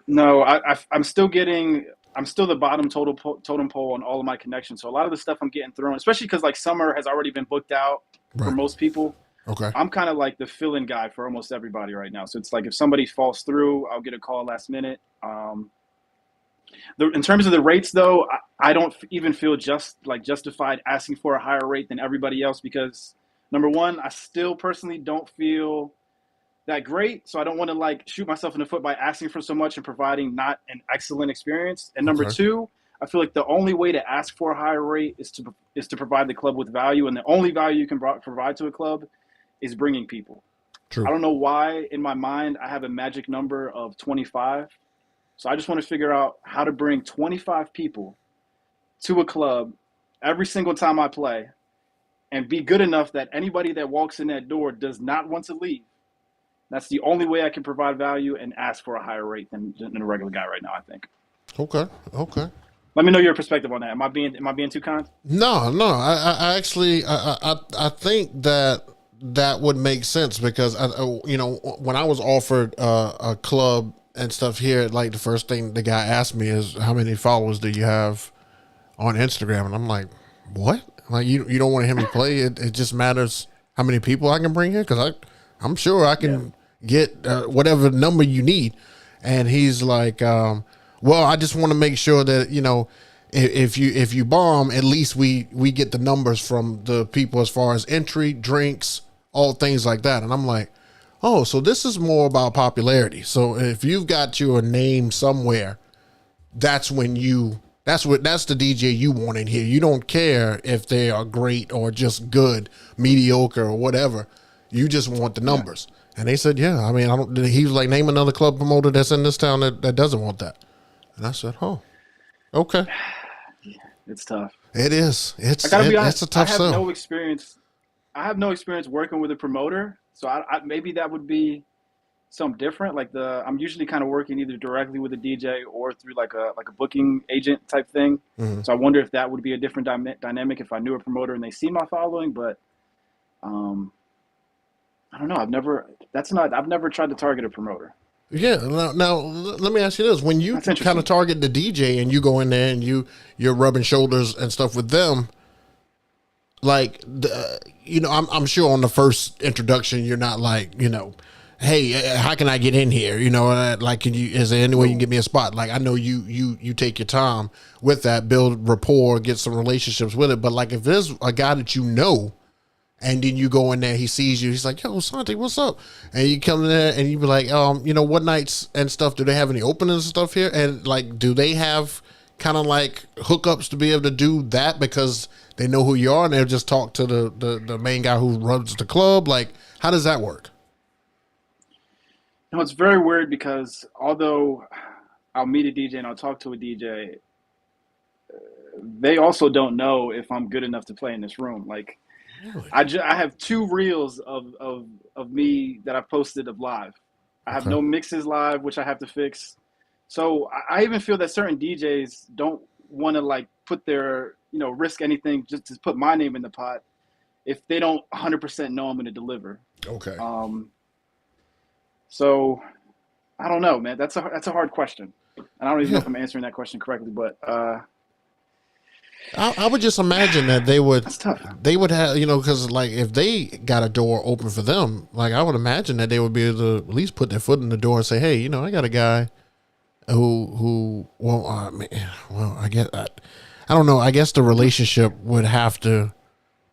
No, I'm still the bottom totem pole on all of my connections. So a lot of the stuff I'm getting thrown, especially because like summer has already been booked out for most people. Okay. I'm kind of like the fill-in guy for almost everybody right now. So it's like if somebody falls through, I'll get a call last minute. In terms of the rates, though, I don't even feel justified asking for a higher rate than everybody else because number one, I still personally don't feel that great, so I don't want to like shoot myself in the foot by asking for so much and providing not an excellent experience. And number Okay. two, I feel like the only way to ask for a higher rate is to provide the club with value, and the only value you can provide to a club is bringing people. I True. don't know why in my mind I have a magic number of 25. So I just want to figure out how to bring 25 people to a club every single time I play and be good enough that anybody that walks in that door does not want to leave. That's the only way I can provide value and ask for a higher rate than a regular guy right now, I think. Okay. Okay. Let me know your perspective on that. Am I being too kind? No, no. I actually, I think that that would make sense because when I was offered a club and stuff here, like the first thing the guy asked me is, "How many followers do you have on Instagram?" And I'm like, "What? Like you don't want to hear me play? It just matters how many people I can bring here because I'm sure I can get whatever number you need." And he's like, "Well, I just want to make sure that if you bomb, at least we get the numbers from the people as far as entry, drinks, all things like that." And I'm like, "Oh, so this is more about popularity. So if you've got your name somewhere, that's the DJ you want in here. You don't care if they are great or just good, mediocre or whatever. You just want the numbers." And they said, "Yeah, I mean, I don't." He was like, "Name another club promoter that's in this town that doesn't want that." And I said, "Oh, okay." It's tough. It is. I gotta be honest. It's a tough I have sell. no experience. I have no experience working with a promoter, so maybe that would be something different. Like I'm usually kind of working either directly with a DJ or through like a booking agent type thing. Mhm. So I wonder if that would be a different dynamic if I knew a promoter and they see my following. But um, I don't know. I've never tried to target a promoter. Yeah. Now, let me ask you this: when you That's kind of interesting. target the DJ and you go in there and you're rubbing shoulders and stuff with them, like I'm sure on the first introduction you're not like hey, how can I get in here? Like, is there any way you can get me a spot? Like, I know you take your time with that, build rapport, get some relationships with it. But like, if there's a guy that and then you go in there, he sees you, he's like, "Yo, Santi, what's up?" And you come in there and you be like, what nights and stuff, do they have any openings and stuff here? And like, do they have kind of like hookups to be able to do that because they know who you are and they'll just talk to the main guy who runs the club? Like, how does that work? No, it's very weird because although I'll meet a DJ and I'll talk to a DJ, they also don't know if I'm good enough to play in this room. Like Really? I have two reels of me that I've posted of live. I have Okay. no mixes live, which I have to fix. So I even feel that certain DJs don't want to like put their, risk anything just to put my name in the pot if they don't 100% know I'm going to deliver. Okay. Um, so I don't know, man. That's a hard question, and I don't even know Yeah. if I'm answering that question correctly. But I would just imagine that they would that's tough. they would have because like if they got a door open for them, like I would imagine that they would be able to at least put their foot in the door and say, "Hey, I got a guy who well, I guess I don't know. I guess the relationship would have to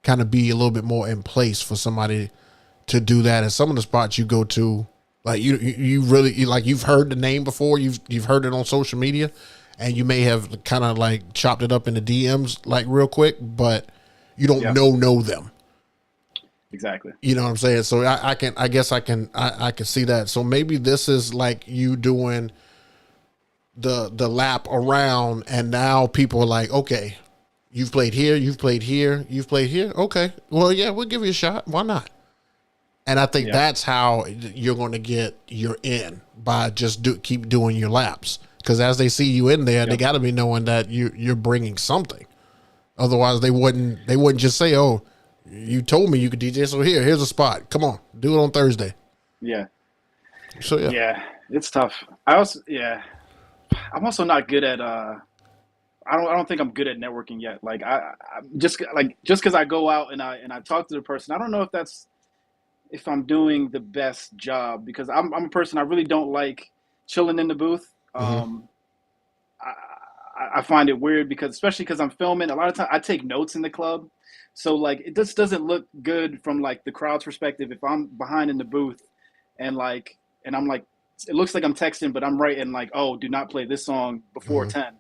kind of be a little bit more in place for somebody to do that. And some of the spots you go to, like you really like you've heard the name before, you've heard it on social media, and you may have kind of like chopped it up in the DMs like real quick, but you don't Yeah, know them. exactly. You know what I'm saying? So I guess I can see that. So maybe this is like you doing the lap around, and now people are like, "Okay, you've played here, you've played here, you've played here. Okay, well, yeah, we'll give you a shot. Why not?" And I think Yeah, that's how you're going to get your in by just keep doing your laps. Because as they see you in there, they yep, got to be knowing that you're bringing something. Otherwise, they wouldn't just say, "Oh, you told me you could DJ, so here's a spot. Come on, do it on Thursday." yeah, So yeah, yeah. It's tough. Yeah, I'm also not good at. I don't think I'm good at networking yet. Like I just because I go out and I talk to the person, I don't know if I'm doing the best job because I'm a person I really don't like chilling in the booth. hmm I, I find it weird because, especially because I'm filming, a lot of times I take notes in the club. So like it just doesn't look good from like the crowd's perspective if I'm behind in the booth and I'm like, it looks like I'm texting, but I'm writing like, oh, do not play this song before Mm-hmm. 10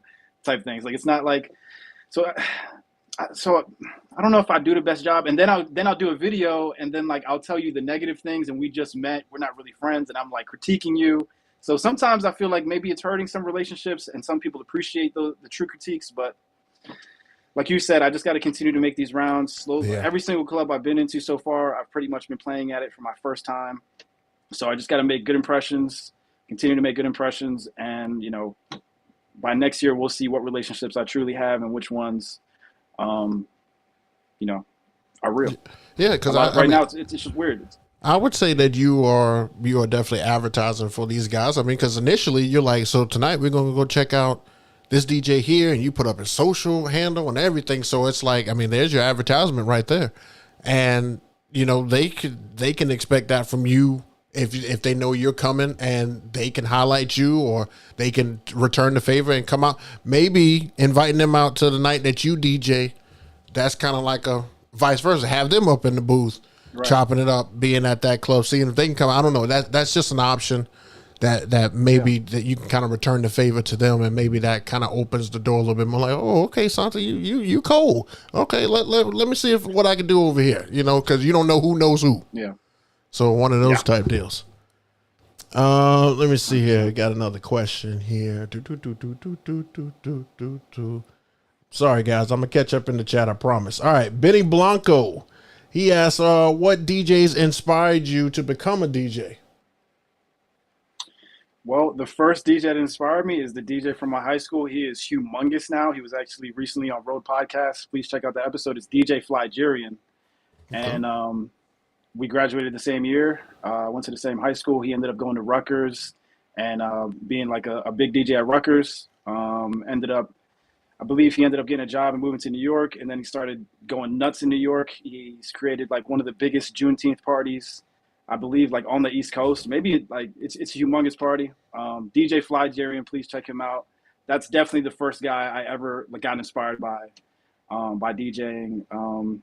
type things. Like it's not like, so so I don't know if I do the best job. And then I'll do a video and then like I'll tell you the negative things and we just met. We're not really friends and I'm like critiquing you. So sometimes I feel like maybe it's hurting some relationships and some people appreciate the true critiques. But like you said, I just got to continue to make these rounds. Slowly. Yeah. Every single club I've been into so far, I've pretty much been playing at it for my first time. So I just got to make good impressions, continue to make good impressions. And, you know, by next year, we'll see what relationships I truly have and which ones, you know, are real. Yeah, because right now it's just weird. I would say that you are definitely advertising for these guys. I mean, because initially you're like, so tonight we're going to go check out this DJ here, and you put up his social handle and everything. So it's like, I mean, there's your advertisement right there, and you know they can expect that from you if they know you're coming, and they can highlight you or they can return the favor and come out. Maybe inviting them out to the night that you DJ. That's kind of like a vice versa. Have them up in the booth. Right. Chopping it up, being at that club, seeing if they can come. I don't know. That's just an option that maybe that you can kind of return the favor to them, and maybe that kind of opens the door a little bit more. Like, oh, okay, Santi, you cold. Okay, let me see what I can do over here. You know, because you don't know who knows who. Yeah. So one of those type deals. Let me see here. Got another question here. Sorry, guys, I'm gonna catch up in the chat. I promise. All right, Benny Blanco. He asked, what DJs inspired you to become a DJ? Well, the first DJ that inspired me is the DJ from my high school. He is humongous now. He was actually recently on Road Podcast. Please check out the episode. It's DJ Flygerian. Okay. And we graduated the same year. Went to the same high school. He ended up going to Rutgers and being like a big DJ at Rutgers. I believe he ended up getting a job and moving to New York, and then he started going nuts in New York. He's created like one of the biggest Juneteenth parties, I believe, like on the East Coast. Maybe like it's a humongous party. DJ Flygerian, please check him out. That's definitely the first guy I ever got inspired by DJing.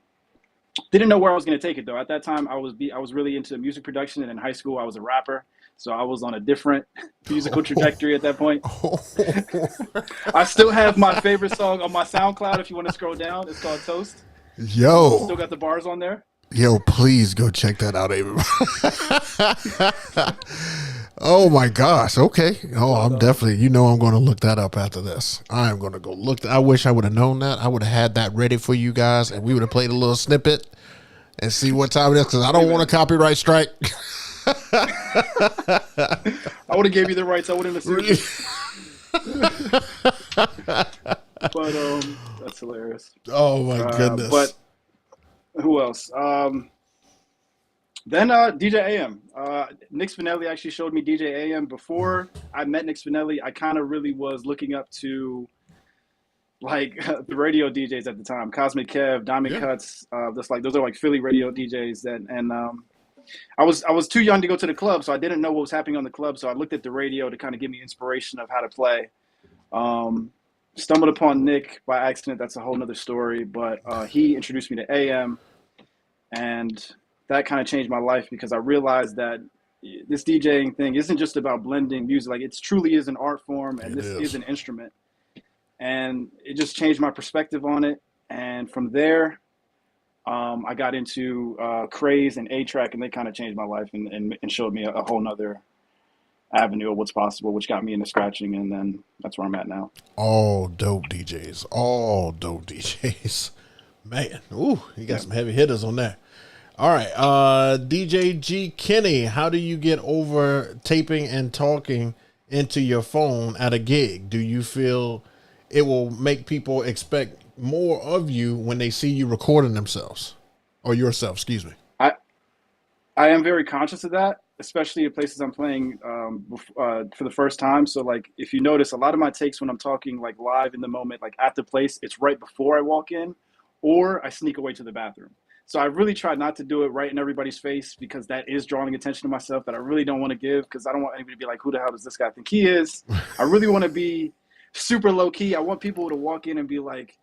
Didn't know where I was going to take it though. At that time, I was really into music production, and in high school I was a rapper. So I was on a different musical trajectory at that point. I still have my favorite song on my SoundCloud. If you want to scroll down, it's called Toast. Yo. Still got the bars on there. Yo, please go check that out, everybody. Oh my gosh. Okay. Oh, I'm definitely, I'm going to look that up after this. I am going to go look. I wish I would have known that. I would have had that ready for you guys, and we would have played a little snippet and see what time it is, because I don't want a copyright strike. I would have gave you the rights. I wouldn't have sued you. But that's hilarious. Oh my goodness. But who else? Then DJ AM. Nick Spinelli actually showed me DJ AM. Before I met Nick Spinelli, I kind of really was looking up to like the radio DJs at the time. Cosmic Kev, Diamond Cuts. Those are like Philly radio DJs. And I was too young to go to the club, so I didn't know what was happening on the club. So I looked at the radio to kind of give me inspiration of how to play. Stumbled upon Nick by accident. That's a whole nother story. But he introduced me to AM, and that kind of changed my life, because I realized that this DJing thing isn't just about blending music. Like, it truly is an art form, and this is an instrument. And it just changed my perspective on it. And from there, I got into Craze and A-Track, and they kind of changed my life and showed me a whole nother avenue of what's possible, which got me into scratching, and then that's where I'm at now. All dope DJs. All dope DJs. Man, ooh, you got some heavy hitters on there. All right, DJ G. Kenny, how do you get over taping and talking into your phone at a gig? Do you feel it will make people expect more of you when they see you recording themselves, or yourself, excuse me? I am very conscious of that, especially in places I'm playing for the first time. So like, if you notice, a lot of my takes when I'm talking like live in the moment, like at the place, it's right before I walk in, or I sneak away to the bathroom. So I really try not to do it right in everybody's face, because that is drawing attention to myself that I really don't want to give, because I don't want anybody to be like, who the hell does this guy think he is? I really want to be super low key. I want people to walk in and be like,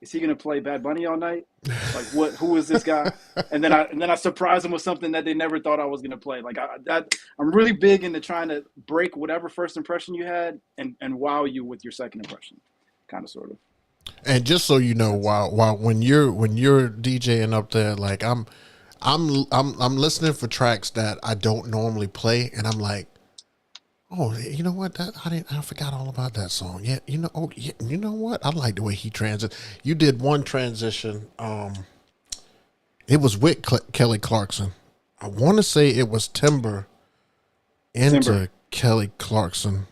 is he gonna play Bad Bunny all night? Like, what? Who is this guy? And then I surprise them with something that they never thought I was gonna play. Like, I'm really big into trying to break whatever first impression you had and wow you with your second impression, kind of, sort of. And just so you know, while when you're DJing up there, like I'm listening for tracks that I don't normally play, and I'm like, oh, you know what? I forgot all about that song. Yeah, you know what? I like the way he transit. You did one transition. It was with Kelly Clarkson. I want to say it was Timber into Kelly Clarkson,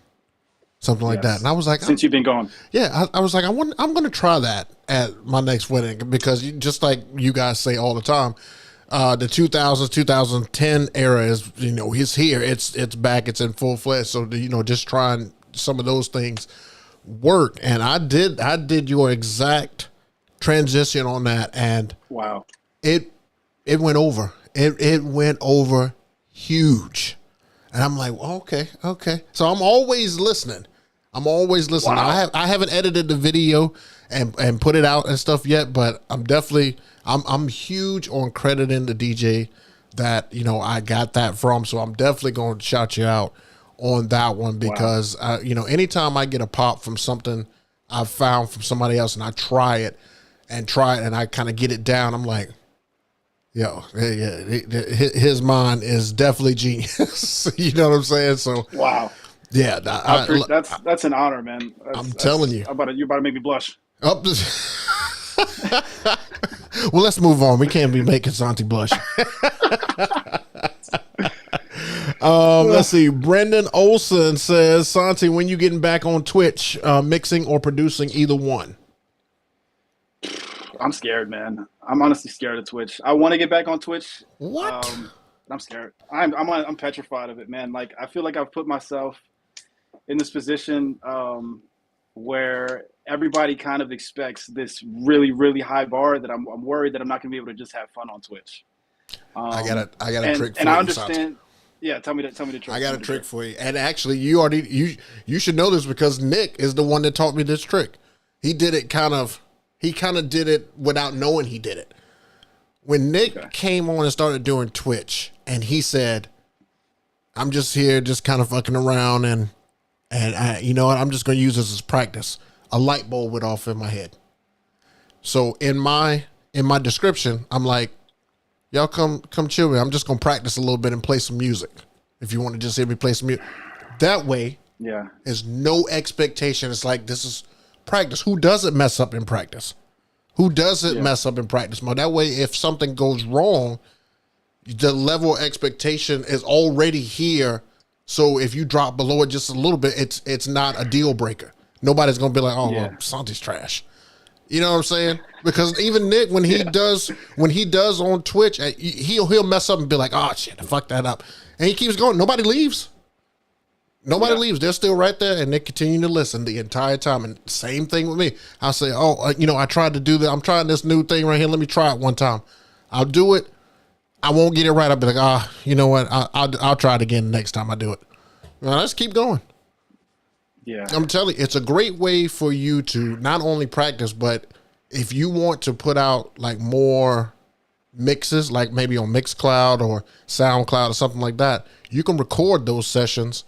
something like that. And I was like, since you've been gone, yeah, I was like, I'm going to try that at my next wedding, because just like you guys say all the time, the 2000s, 2010 era is, it's here, it's back, it's in full fledged. So, just trying some of those things work. And I did your exact transition on that, and wow, it went over. It went over huge. And I'm like, well, okay. So I'm always listening. Wow. I haven't edited the video and put it out and stuff yet, but I'm huge on crediting the DJ that, I got that from. So I'm definitely going to shout you out on that one, because, anytime I get a pop from something I've found from somebody else and I try it and I kind of get it down, I'm like, yo, yeah, his mind is definitely genius. You know what I'm saying? So, wow. Yeah, that's an honor, man. I'm telling you. You're about to make me blush. Well, let's move on. We can't be making Santi blush. Let's see. Brendan Olson says, Santi, when you getting back on Twitch, mixing or producing, either one? I'm scared, man. I'm honestly scared of Twitch. I want to get back on Twitch. What? I'm scared. I'm petrified of it, man. Like, I feel like I've put myself in this position where everybody kind of expects this really, really high bar that I'm worried that I'm not going to be able to just have fun on Twitch. I got a trick for you. And I understand. Yeah, tell me the trick. I got a trick for you. And actually, you should know this, because Nick is the one that taught me this trick. He did it he kind of did it without knowing he did it. When Nick came on and started doing Twitch, and he said, I'm just here just kind of fucking around, and you know what, I'm just going to use this as practice. A light bulb went off in my head. So in my description, I'm like, y'all come chill with me. I'm just going to practice a little bit and play some music. If you want to just hear me play some music. That way, there's no expectation. It's like, this is practice. Who doesn't mess up in practice? Mess up in practice? That way, if something goes wrong, the level of expectation is already here. So if you drop below it just a little bit, it's not a deal breaker. Nobody's gonna be like, oh, well, Santi's trash. You know what I'm saying? Because even Nick, when he does on Twitch, he'll mess up and be like, oh shit, I fucked that up, and he keeps going. Nobody leaves. Nobody leaves. They're still right there, and they continue to listen the entire time. And same thing with me. I'll say, I tried to do that. I'm trying this new thing right here. Let me try it one time. I'll do it. I won't get it right. I'll be like, you know what? I'll try it again the next time I do it. Now, let's keep going. Yeah. I'm telling you, it's a great way for you to not only practice, but if you want to put out like more mixes, like maybe on Mixcloud or SoundCloud or something like that, you can record those sessions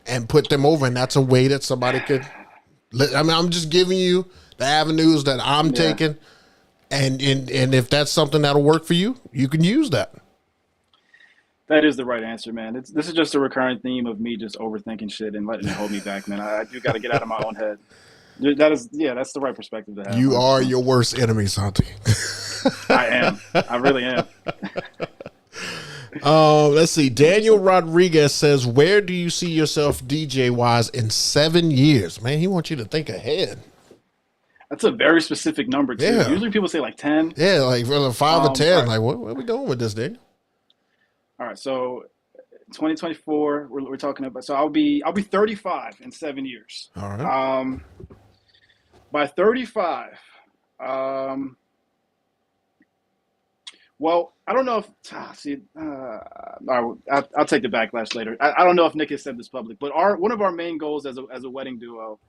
and put them over, and that's a way that somebody could. I mean, I'm just giving you the avenues that I'm taking, and if that's something that'll work for you, you can use that. That is the right answer, man. This is just a recurring theme of me just overthinking shit and letting it hold me back, man. I do got to get out of my own head. That's the right perspective to have. You are your worst enemy, Santi. I am. I really am. Let's see. Daniel Rodriguez says, where do you see yourself DJ wise in 7 years? Man, he wants you to think ahead. That's a very specific number too. Yeah. Usually people say like 10. Yeah, like 5 or 10. Right. Like, where are we going with this, Daniel? All right, so 2024, we're talking about. So I'll be 35 in 7 years. All right. By 35, well, I don't know if I'll take the backlash later. I don't know if Nick has said this public, but one of our main goals as a wedding duo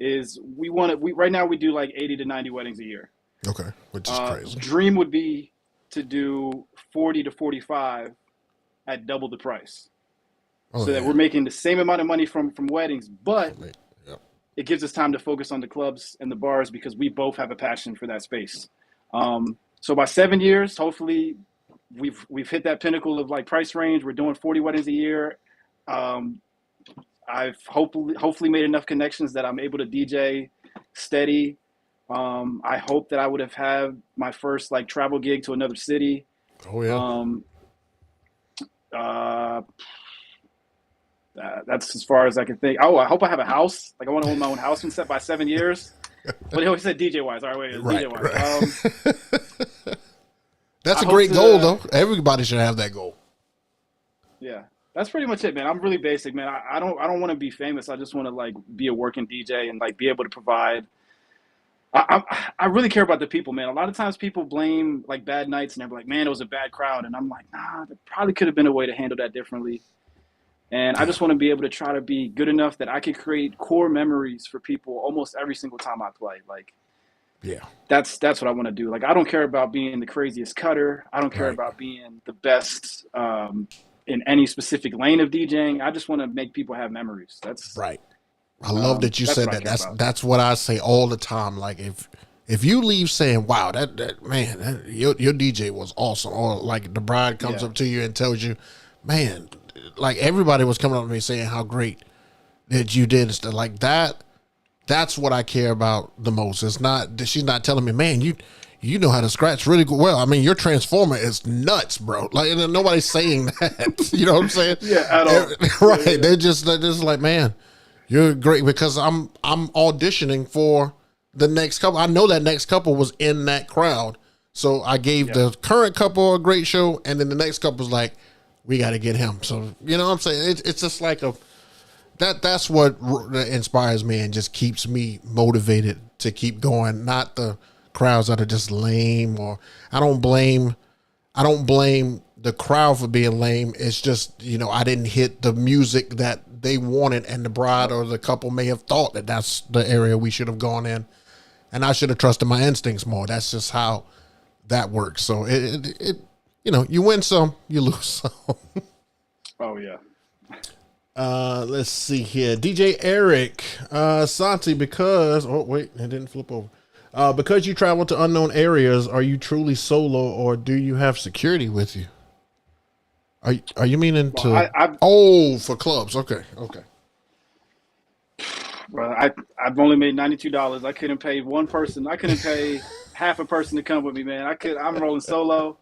is we right now we do like 80 to 90 weddings a year. Okay, which is crazy. Dream would be to do 40 to 45 at double the price. So that we're making the same amount of money from weddings, but it gives us time to focus on the clubs and the bars because we both have a passion for that space. So by 7 years, hopefully we've hit that pinnacle of like price range. We're doing 40 weddings a year. I've hopefully made enough connections that I'm able to DJ steady. I hope that I would have had my first like travel gig to another city. Oh yeah. That's as far as I can think. Oh, I hope I have a house. Like I want to own my own house and set by 7 years. But he always said DJ wise. All right, wait, right, DJ wise. Right. That's a great goal, though. Everybody should have that goal. Yeah, that's pretty much it, man. I'm really basic, man. I don't want to be famous. I just want to like be a working DJ and like be able to provide. I really care about the people, man. A lot of times people blame like bad nights and they're like, man, it was a bad crowd. And I'm like, nah, there probably could have been a way to handle that differently. And I just want to be able to try to be good enough that I can create core memories for people almost every single time I play. Like, yeah, that's what I want to do. Like, I don't care about being the craziest cutter. I don't care about being the best in any specific lane of DJing. I just want to make people have memories. That's right. I love that you said that. That's what I say all the time. Like if you leave saying, wow, that man, your DJ was awesome. Or like the bride comes up to you and tells you, man, like everybody was coming up to me saying how great that you did and stuff like that. That's what I care about the most. It's not that she's not telling me, man, you know how to scratch really good. Well, I mean, your transformer is nuts, bro. Like nobody's saying that. You know what I'm saying? Yeah, at all. Right. Yeah. They're just like, man, you're great, because I'm auditioning for the next couple. I know that next couple was in that crowd. So I gave the current couple a great show, and then the next couple was like, we got to get him. So, you know what I'm saying? It's just like that's what inspires me and just keeps me motivated to keep going. Not the crowds that are just lame, or I don't blame the crowd for being lame. It's just, you know, I didn't hit the music that they wanted, and the bride or the couple may have thought that that's the area we should have gone in, and I should have trusted my instincts more. That's just how that works. So it you know, you win some, you lose some. Oh yeah. Let's see here. DJ Eric, Santi, because it didn't flip over. Because you travel to unknown areas, are you truly solo, or do you have security with you? Are you meaning for clubs? Okay. Well, I've only made $92. I couldn't pay one person. I couldn't pay half a person to come with me, man. I'm rolling solo.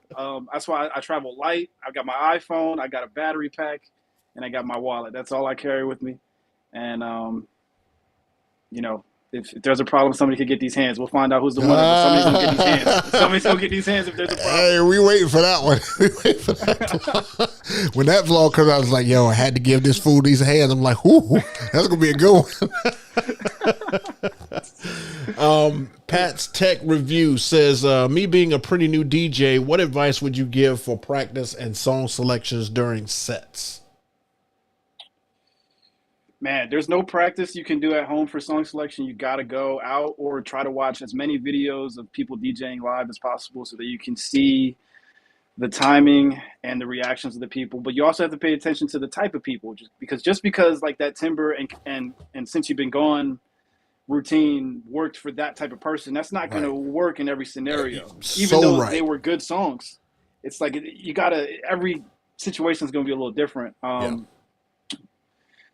That's why I travel light. I got my iPhone. I got a battery pack, and I got my wallet. That's all I carry with me. And you know, if there's a problem, somebody could get these hands. We'll find out who's the winner. Somebody's gonna get these hands. Somebody's gonna get these hands if there's a problem. Hey, we waiting for that one. We waiting for that. When that vlog comes out, I was like, yo, I had to give this fool these hands. I'm like, ooh, that's gonna be a good one. Pat's Tech Review says, me being a pretty new DJ, what advice would you give for practice and song selections during sets? Man, there's no practice you can do at home for song selection. You got to go out or try to watch as many videos of people DJing live as possible so that you can see the timing and the reactions of the people. But you also have to pay attention to the type of people, just because like that timbre and since you've been gone routine worked for that type of person, that's not going to work in every scenario. Even though they were good songs, it's like every situation is going to be a little different.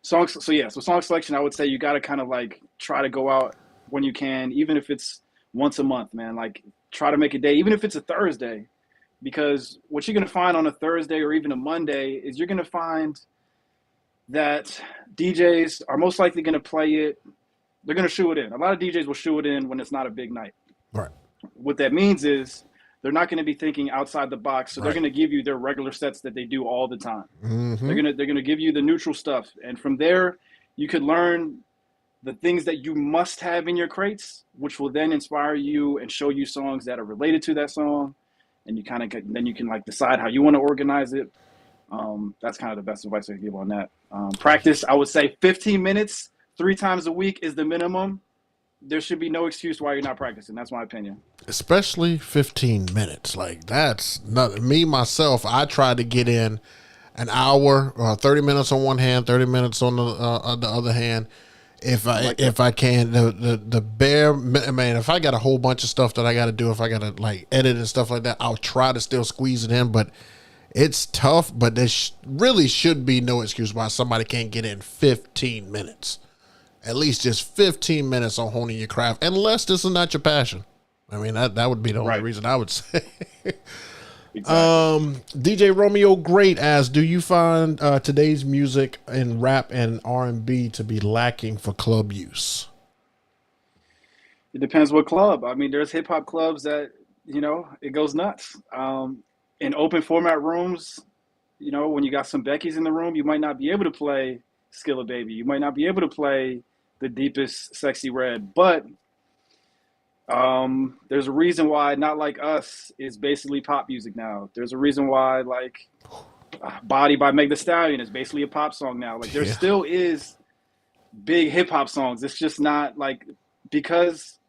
So song selection, I would say you got to kind of like try to go out when you can, even if it's once a month, man. Like try to make a day, even if it's a Thursday, because what you're going to find on a Thursday or even a Monday is you're going to find that DJs are most likely going to play it. They're going to shoe it in. A lot of DJs will shoe it in when it's not a big night. Right. What that means is they're not going to be thinking outside the box, so they're going to give you their regular sets that they do all the time. Mm-hmm. They're going to give you the neutral stuff, and from there, you could learn the things that you must have in your crates, which will then inspire you and show you songs that are related to that song, and you can like decide how you want to organize it. That's kind of the best advice I can give on that. Practice, I would say 15 minutes 3 times a week is the minimum. there should be no excuse why you're not practicing. That's my opinion. Especially 15 minutes. Like that's not me myself. I try to get in an hour, 30 minutes on one hand, 30 minutes on the other hand. If I can, the bare man, if I got a whole bunch of stuff that I got to do, if I got to like edit and stuff like that, I'll try to still squeeze it in, but it's tough. But there really should be no excuse why somebody can't get in 15 minutes. At least just 15 minutes on honing your craft, unless this is not your passion. I mean, that would be the only reason I would say. Exactly. DJ Romeo Great asks, do you find today's music in rap and R&B to be lacking for club use? It depends what club. I mean, there's hip hop clubs that, it goes nuts. In open format rooms, when you got some Beckies in the room, you might not be able to play Skilla Baby. You might not be able to play the deepest Sexy Red, but there's a reason why Not Like Us is basically pop music now. There's a reason why like Body by Meg Thee Stallion is basically a pop song now. Like there still is big hip hop songs. It's just not like because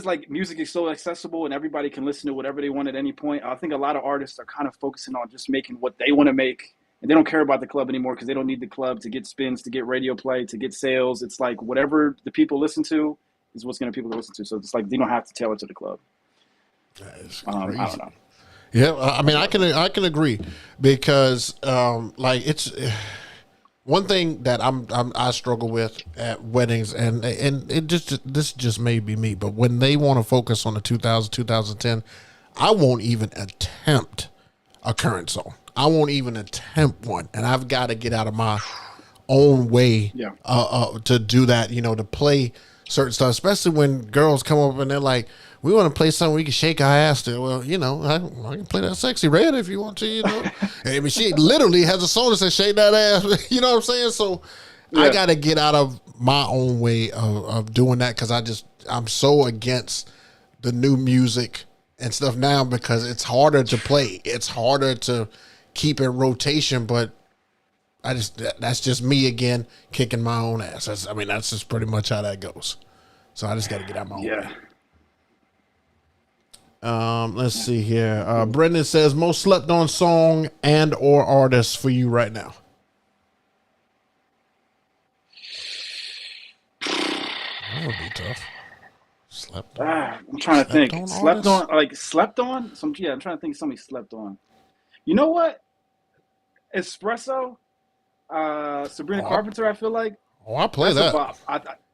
like music is so accessible and everybody can listen to whatever they want at any point. I think a lot of artists are kind of focusing on just making what they want to make. And they don't care about the club anymore because they don't need the club to get spins, to get radio play, to get sales. It's like whatever the people listen to is what's going to people to listen to. So it's like they don't have to tailor to the club. That is I crazy. don't know. Yeah, I mean, I can agree because like it's one thing that I struggle with at weddings, and this just may be me, but when they want to focus on the 2010, I won't even attempt a current song. I won't even attempt one, and I've got to get out of my own way to do that. To play certain stuff, especially when girls come up and they're like, "We want to play something we can shake our ass to." Well, I can play that Sexy Red if you want to. I mean, she literally has a song that says "Shake that ass." You know what I'm saying? So I got to get out of my own way of doing that because I'm so against the new music and stuff now because it's harder to play. It's harder to keep in rotation, but that's just me again kicking my own ass. That's just pretty much how that goes. So I just got to get out my own way. Let's see here. Brendan says most slept on song and or artist for you right now. That would be tough. Slept on. I'm trying to think. Slept on. I'm trying to think somebody slept on. You know what? Espresso, Sabrina Carpenter. I feel like. Oh, I play that. That's a bop.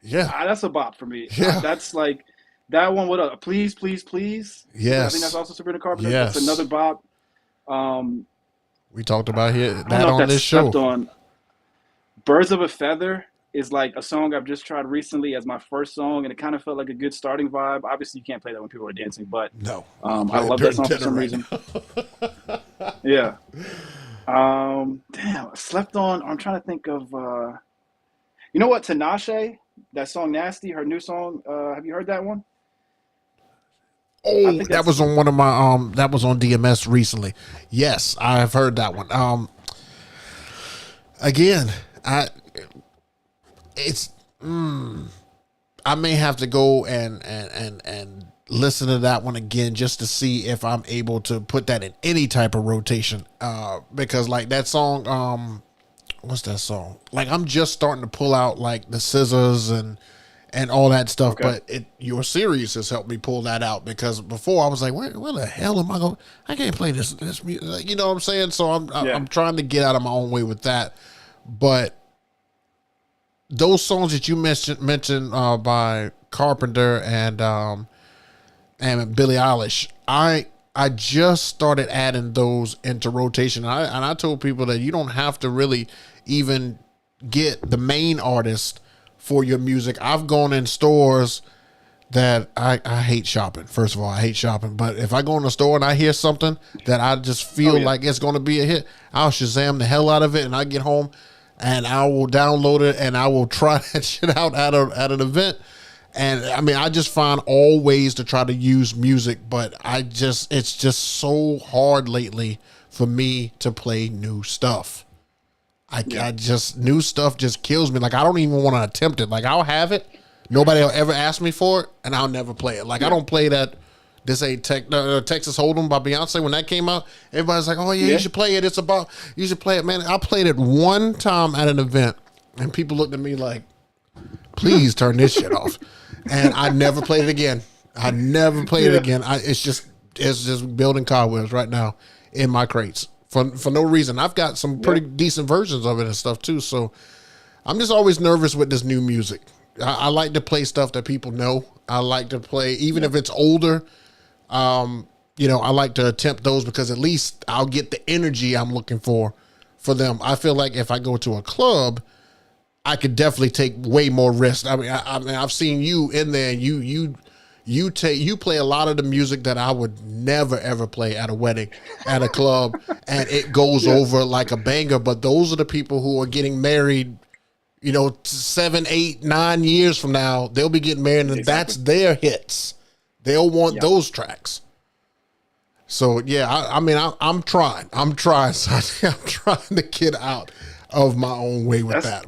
That's a bop for me. Yeah, that's like that one. What up? Please, please, please. Yes, I think that's also Sabrina Carpenter. Yes, that's another bop. We talked about that on this show. On. Birds of a Feather is like a song I've just tried recently as my first song, and it kind of felt like a good starting vibe. Obviously, you can't play that when people are dancing, but no, I love that song for some reason. Yeah. Damn, I slept on. I'm trying to think of. You know what, Tinashe, that song "Nasty," her new song. Have you heard that one? Oh, that was on one of my that was on DMS recently. Yes, I have heard that one. Again, I may have to go and listen to that one again just to see if I'm able to put that in any type of rotation. Because like that song, what's that song? Like I'm just starting to pull out like the scissors and all that stuff. Okay. But your series has helped me pull that out because before I was like, where the hell am I going? I can't play this music. You know what I'm saying? So I'm trying to get out of my own way with that. But those songs that you mentioned by Carpenter and Billie Eilish, I just started adding those into rotation. And I told people that you don't have to really even get the main artist for your music. I've gone in stores that I hate shopping. First of all, I hate shopping. But if I go in a store and I hear something that I just feel like it's going to be a hit, I'll Shazam the hell out of it, and I get home and I will download it and I will try that shit out at an event. And I mean, I just find all ways to try to use music, but it's just so hard lately for me to play new stuff. New stuff just kills me. Like I don't even want to attempt it. Like I'll have it Nobody will ever ask me for it, and I'll never play it. Like, I don't play that. This ain't Texas Hold'em by Beyonce. When that came out, everybody's like, oh, yeah, you should play it. You should play it. Man, I played it one time at an event, and people looked at me like, please turn this shit off. And I never played it again. I never played it again. It's just building car wheels right now in my crates for no reason. I've got some pretty decent versions of it and stuff, too. So I'm just always nervous with this new music. I like to play stuff that people know. I like to play, even if it's older. I like to attempt those because at least I'll get the energy I'm looking for them. I feel like if I go to a club, I could definitely take way more risks. I mean, I've seen you in there. And you play a lot of the music that I would never ever play at a wedding, at a club, and it goes over like a banger. But those are the people who are getting married. 7, 8, 9 years from now, they'll be getting married, and that's their hits. They'll want those tracks. So yeah, I'm trying. Santi. I'm trying to get out of my own way with that.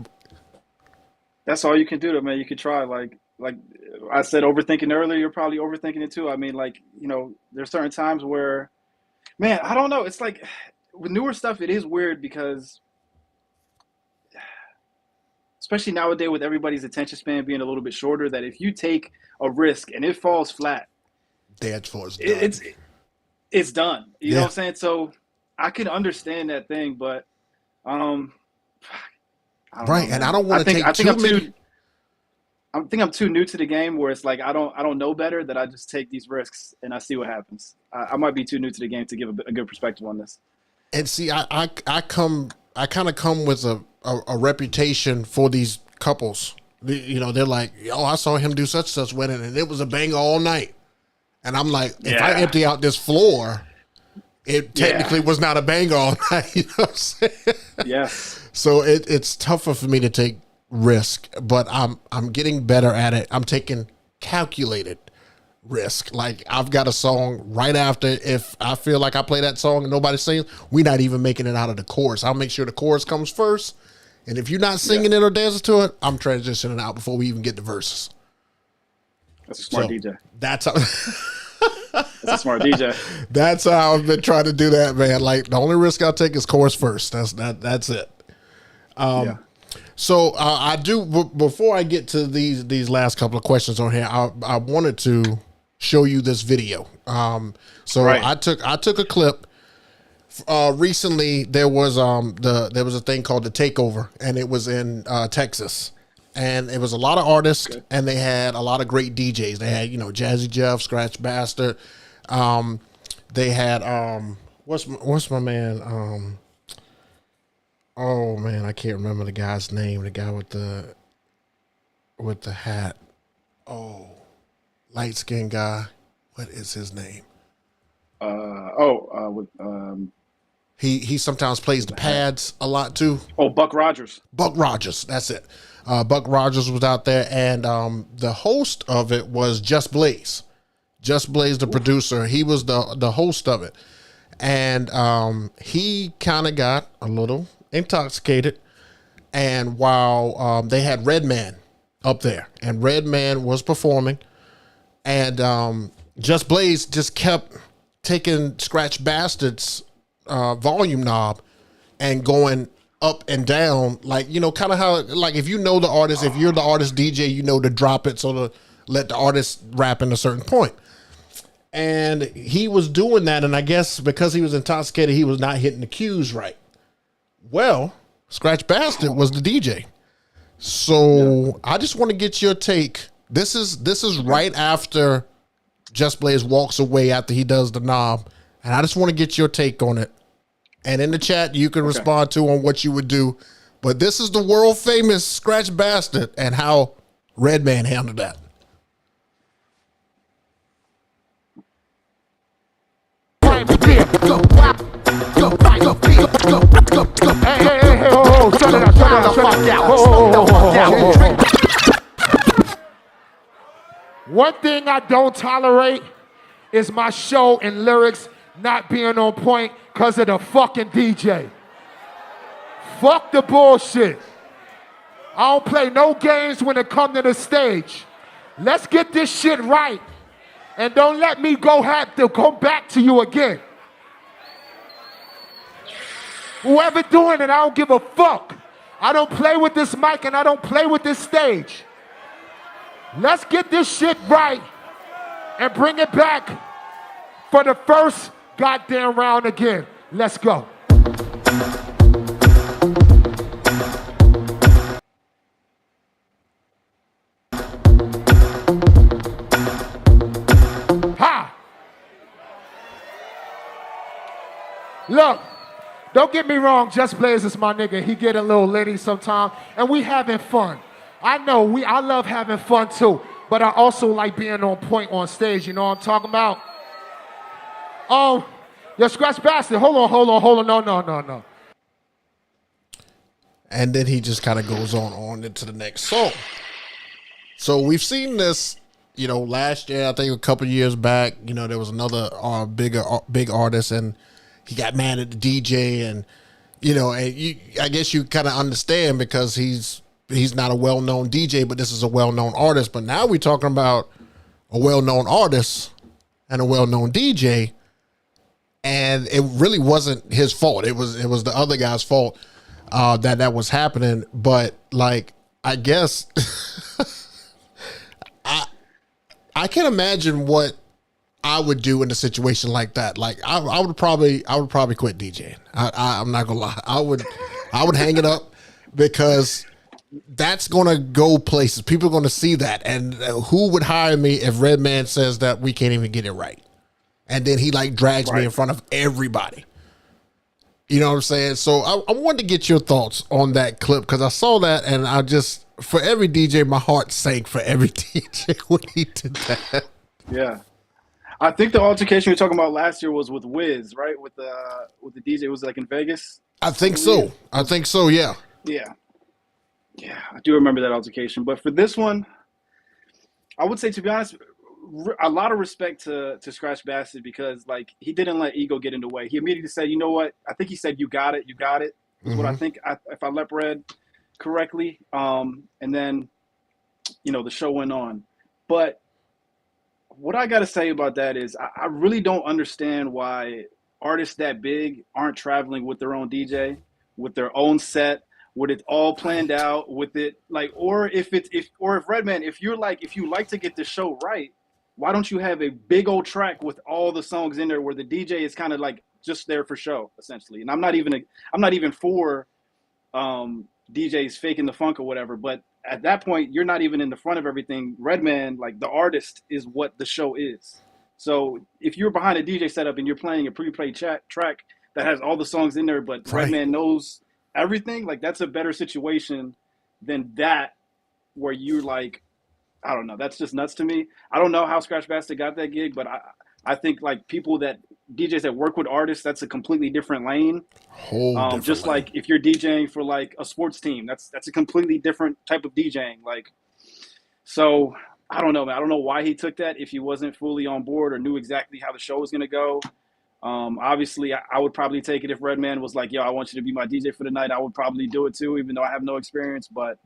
That's all you can do, though, man. You could try. Like I said, overthinking earlier. You're probably overthinking it too. I mean, there's certain times where, man, I don't know. It's like with newer stuff, it is weird because, especially nowadays with everybody's attention span being a little bit shorter, that if you take a risk and it falls flat, dance floor is done. It's done. You know what I'm saying? So I can understand that thing, but I don't know, and I don't want to take too many. I think I'm too new to the game where it's like I don't know better, that I just take these risks and I see what happens. I might be too new to the game to give a good perspective on this. And see, I kind of come with a reputation for these couples. They're like, oh, I saw him do such wedding, and it was a banger all night. And I'm like, if I empty out this floor, it technically was not a banger all night. You know what I'm saying? Yes. So it's tougher for me to take risk, but I'm getting better at it. I'm taking calculated risk. Like, I've got a song right after, if I feel like I play that song and nobody's singing, we're not even making it out of the chorus. I'll make sure the chorus comes first. And if you're not singing it or dancing to it, I'm transitioning out before we even get the verses. That's a smart DJ. That's how That's a smart DJ. That's how I've been trying to do that, man. Like, the only risk I'll take is chorus first. That's it. So I do, before I get to these last couple of questions on here, I wanted to show you this video. I took a clip. Recently there was a thing called The Takeover, and it was in Texas, and it was a lot of artists, and they had a lot of great DJs. They had Jazzy Jeff, Scratch Bastard. They had what's my man? Oh man, I can't remember the guy's name. The guy with the hat. Oh, light skinned guy. What is his name? He sometimes plays the pads a lot too. Oh, Buck Rogers. Buck Rogers, that's it. Buck Rogers was out there, and the host of it was Just Blaze. Just Blaze, the producer. He was the host of it, and he kind of got a little intoxicated. And while they had Redman up there, and Redman was performing, and Just Blaze just kept taking Scratch Bastard's volume knob and going up and down, like, kind of how, like, if the artist, if you're the artist DJ, to drop it so to let the artist rap in a certain point. And he was doing that, and I guess because he was intoxicated, he was not hitting the cues right. Well, Scratch Bastard was the DJ. So I just want to get your take. This is right after Just Blaze walks away after he does the knob, and I just want to get your take on it. And in the chat, you can respond to on what you would do. But this is the world famous Scratch Bastard and how Redman handled that. One thing I don't tolerate is my show and lyrics not being on point because of the fucking DJ. Fuck the bullshit. I don't play no games when it comes to the stage. Let's get this shit right. And don't let me have to go back to you again. Whoever doing it, I don't give a fuck. I don't play with this mic and I don't play with this stage. Let's get this shit right and bring it back for the first goddamn round again. Let's go. Ha! Look. Don't get me wrong, Just Blaze is my nigga. He get a little litty sometime, and we having fun. I know, I love having fun too, but I also like being on point on stage, you know what I'm talking about? Yo, Scratch Bastard, hold on, no. And then he just kind of goes on into the next song. So we've seen this, you know, last year, I think a couple years back, you know, there was another big artist, and he got mad at the DJ, and you know, and I guess you kind of understand because he's not a well-known DJ, but this is a well-known artist. But now we're talking about a well-known artist and a well-known DJ, and it really wasn't his fault. It was the other guy's fault that was happening. But like, I guess I can imagine what I would do in a situation like that. Like I would probably quit DJing. I'm not gonna lie. I would hang it up because that's gonna go places. People are gonna see that. And who would hire me if Redman says that we can't even get it right, and then he like drags me in front of everybody? You know what I'm saying? So I wanted to get your thoughts on that clip because I saw that, and I just, for every DJ, my heart sank for every DJ when he did that. Yeah. I think the altercation you're talking about last year was with Wiz, right? With the DJ. It was like in Vegas. I think so. Yeah. Yeah. I do remember that altercation. But for this one, I would say, to be honest, a lot of respect to Scratch Bastard because like he didn't let ego get in the way. He immediately said, "You know what? I think he said, you got it. Is what I think. If I read correctly. And then, you know, the show went on, but." What I got to say about that is I really don't understand why artists that big aren't traveling with their own DJ, with their own set, with it all planned out, with it like, or if Redman, if you like to get the show right, why don't you have a big old track with all the songs in there where the DJ is kind of like just there for show essentially? And I'm not even for DJs faking the funk or whatever, but at that point, you're not even in the front of everything. Redman, like the artist, is what the show is. So if you're behind a DJ setup and you're playing a pre-played track that has all the songs in there, but Redman knows everything, like that's a better situation than that where you're like, I don't know. That's just nuts to me. I don't know how Scratch Bastard got that gig, but I think like DJs that work with artists, that's a completely different lane. Just lane. Like if you're DJing for like a sports team, that's a completely different type of DJing. Like, so I don't know, man. I don't know why he took that if he wasn't fully on board or knew exactly how the show was going to go. Obviously, I would probably take it if Redman was like, yo, I want you to be my DJ for the night. I would probably do it too, even though I have no experience. But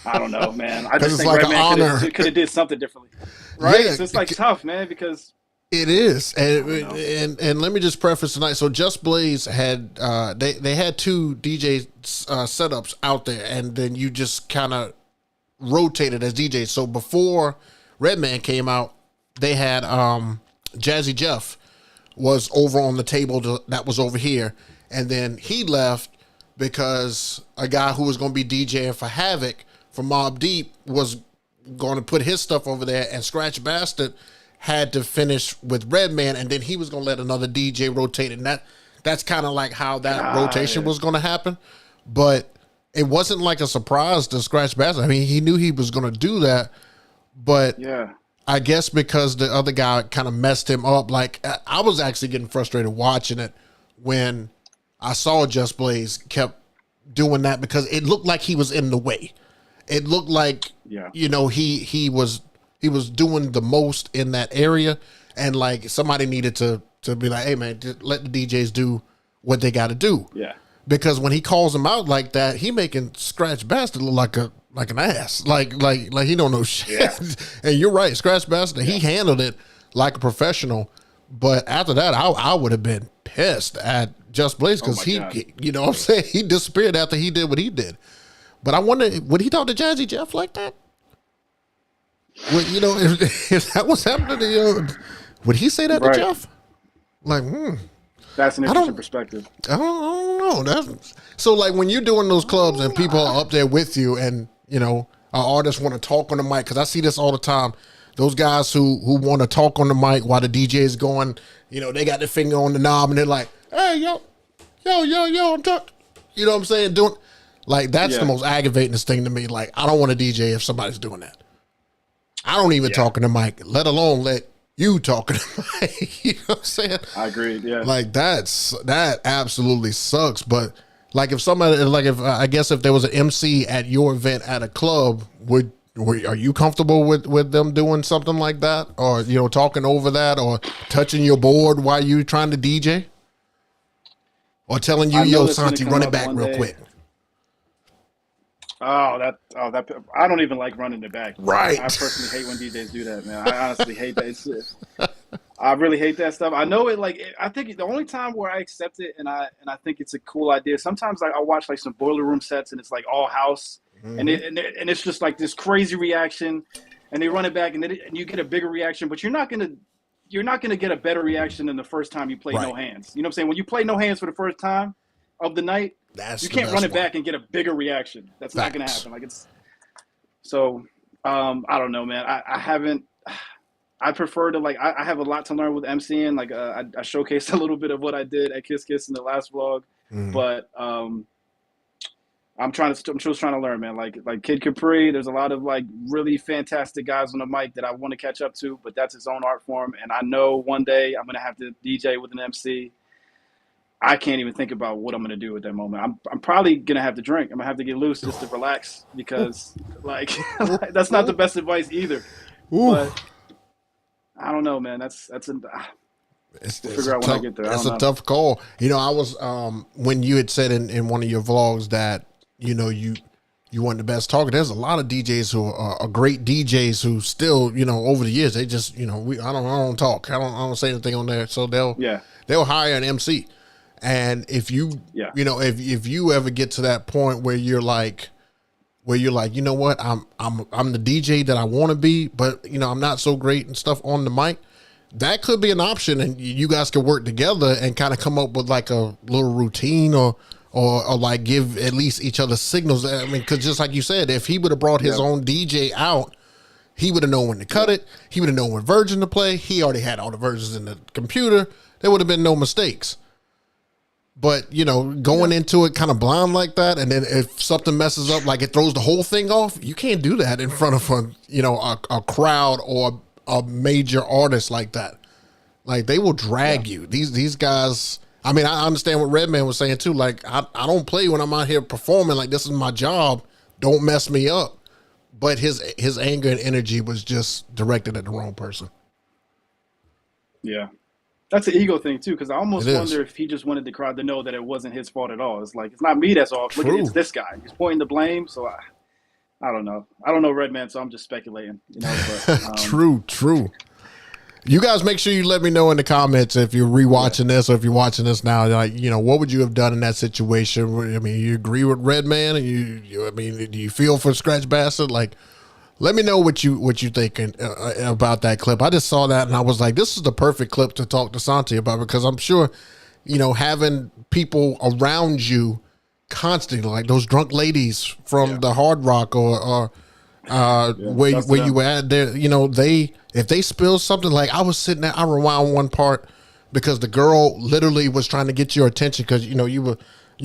I don't know, man. I just think like Redman could have did something differently. Right? Yeah, so it's like tough, man, because it is. And let me just preface tonight. So Just Blaze had they had two DJ setups out there, and then you just kind of rotated as DJs. So before Redman came out, they had Jazzy Jeff was over on the table that was over here, and then he left because a guy who was going to be DJing for Havoc for Mobb Deep was going to put his stuff over there, and Scratch Bastard had to finish with Redman, and then he was going to let another DJ rotate, and that's kind of like how that rotation was going to happen. But it wasn't like a surprise to Scratch Bastard. I mean, he knew he was going to do that, but yeah. I guess because the other guy kind of messed him up. Like I was actually getting frustrated watching it when I saw Just Blaze kept doing that because it looked like he was in the way. It looked like, you know, he was doing the most in that area, and like somebody needed to be like, hey man, just let the DJs do what they got to do. Yeah. Because when he calls him out like that, he making Scratch Bastard look like an ass, like he don't know shit. Yeah. And you're right, Scratch Bastard, he handled it like a professional. But after that, I would have been pissed at Just Blaze because you know what I'm saying, he disappeared after he did what he did. But I wonder, would he talk to Jazzy Jeff like that? Would, you know, if that was happening to would he say that to Jeff? Like, That's an interesting perspective. I don't know. So like when you're doing those clubs and people are up there with you, and you know, our artists want to talk on the mic, because I see this all the time. Those guys who want to talk on the mic while the DJ is going, you know, they got their finger on the knob and they're like, "Hey, yo, I'm talking." You know what I'm saying? Doing like that's the most aggravating thing to me. Like, I don't want to DJ if somebody's doing that. I don't even talk on the mic, let alone let you talk on the mic. You know what I'm saying? I agree. Yeah. Like that absolutely sucks. But like if somebody, like if I guess if there was an MC at your event at a club, are you comfortable with them doing something like that, or you know, talking over that, or touching your board while you trying to DJ, or telling you, "Yo, Santi, run it back real quick"? That I don't even like running it back. Right. I personally hate when DJs do that, man. I honestly hate that. I really hate that stuff. I know it. Like, I think the only time where I accept it and I think it's a cool idea. Sometimes like I watch like some Boiler Room sets and it's like all house, and it's just like this crazy reaction, and they run it back and you get a bigger reaction, but you're not gonna get a better reaction than the first time you play No Hands. You know what I'm saying? When you play No Hands for the first time of the night, you can't run it back and get a bigger reaction. That's not going to happen. Like it's so. I don't know, man. I haven't. I prefer to like. I have a lot to learn with MCing. Like I showcased a little bit of what I did at Kiss Kiss in the last vlog, but I'm just trying to learn, man. Like Kid Capri. There's a lot of like really fantastic guys on the mic that I want to catch up to, but that's his own art form. And I know one day I'm going to have to DJ with an MC. I can't even think about what I'm going to do at that moment. I'm probably going to have to drink. I'm going to have to get loose just to relax because, like, that's not the best advice either. But I don't know, man. We'll figure out when I get there. It's a tough call. You know, I was when you had said in one of your vlogs that, you know, you weren't the best talker. There's a lot of DJs who are great DJs who still, you know, over the years, they just, you know, I don't talk. I don't say anything on there. So they'll hire an MC. And if you, you know, if you ever get to that point where you're like, you know what, I'm the DJ that I want to be, but you know, I'm not so great and stuff on the mic, that could be an option. And you guys could work together and kind of come up with like a little routine or like give at least each other signals. I mean, cause just like you said, if he would have brought his own DJ out, he would have known when to cut it. He would have known what version to play. He already had all the versions in the computer. There would have been no mistakes. But, you know, going into it kind of blind like that, and then if something messes up, like it throws the whole thing off, you can't do that in front of a crowd or a major artist like that. Like, they will drag you. These guys, I mean, I understand what Redman was saying too. Like, I don't play when I'm out here performing. Like, this is my job. Don't mess me up. But his anger and energy was just directed at the wrong person. Yeah. That's an ego thing too, because I almost wonder if he just wanted the crowd to know that it wasn't his fault at all. It's like, it's not me that's off. Look, it's this guy. He's pointing the blame. So I don't know. I don't know Redman, so I'm just speculating. You know, but, True. You guys make sure you let me know in the comments if you're rewatching this or if you're watching this now. Like, you know, what would you have done in that situation? I mean, you agree with Redman, and you I mean, do you feel for Scratch Bastard? Like, let me know what you think about that clip. I just saw that and I was like, this is the perfect clip to talk to Santi about, because I'm sure, you know, having people around you constantly, like those drunk ladies from the Hard Rock or where you were at there, you know, if they spill something, like I was sitting there, I rewound one part because the girl literally was trying to get your attention because, you know, you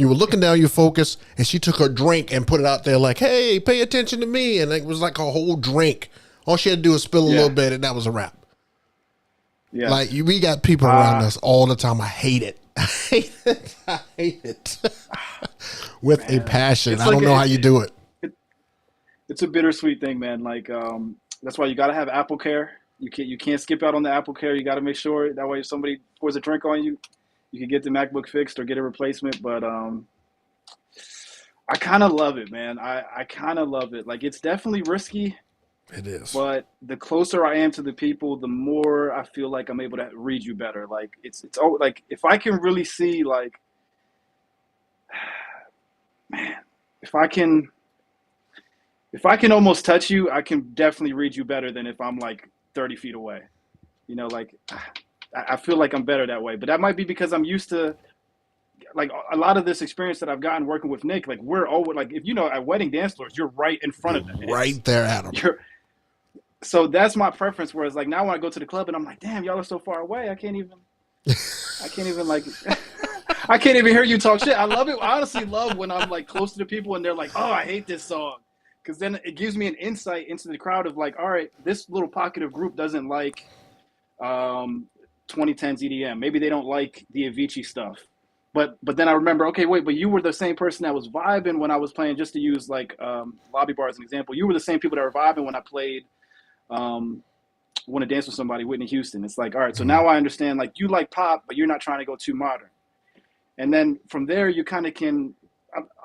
were looking down your focus, and she took her drink and put it out there like, hey, pay attention to me. And it was like a whole drink. All she had to do was spill a little bit, and that was a wrap. Yeah. Like, we got people around us all the time. I hate it. I hate it. With a passion. I don't know how you do it. It's a bittersweet thing, man. Like, that's why you got to have Apple Care. You can't skip out on the Apple Care. You got to make sure that way if somebody pours a drink on you, you can get the MacBook fixed or get a replacement. But I I kind of love it, man. I kind of love it. Like, it's definitely risky, It is. but the closer I am to the people, the more I feel like I'm able to read you better. Like, it's all like, if I can really see, like, man, if I can almost touch you, I can definitely read you better than if I'm like 30 feet away. You know, like, I feel like I'm better that way. But that might be because I'm used to, like, a lot of this experience that I've gotten working with Nick. Like, we're always, like, if you know, at wedding dance floors, you're right in front of them. Right there at them. So that's my preference. Whereas, like, now when I go to the club and I'm like, damn, y'all are so far away, I can't even like, I can't even hear you talk shit. I love it. I honestly love when I'm like close to the people and they're like, oh, I hate this song. Because then it gives me an insight into the crowd of like, all right, this little pocket of group doesn't like 2010s EDM. Maybe they don't like the Avicii stuff. But then I remember, okay, wait, but you were the same person that was vibing when I was playing, just to use like Lobby Bar as an example. You were the same people that were vibing when I played Want to Dance with Somebody, Whitney Houston. It's like, all right, so now I understand, like, you like pop, but you're not trying to go too modern. And then from there, you kind of can,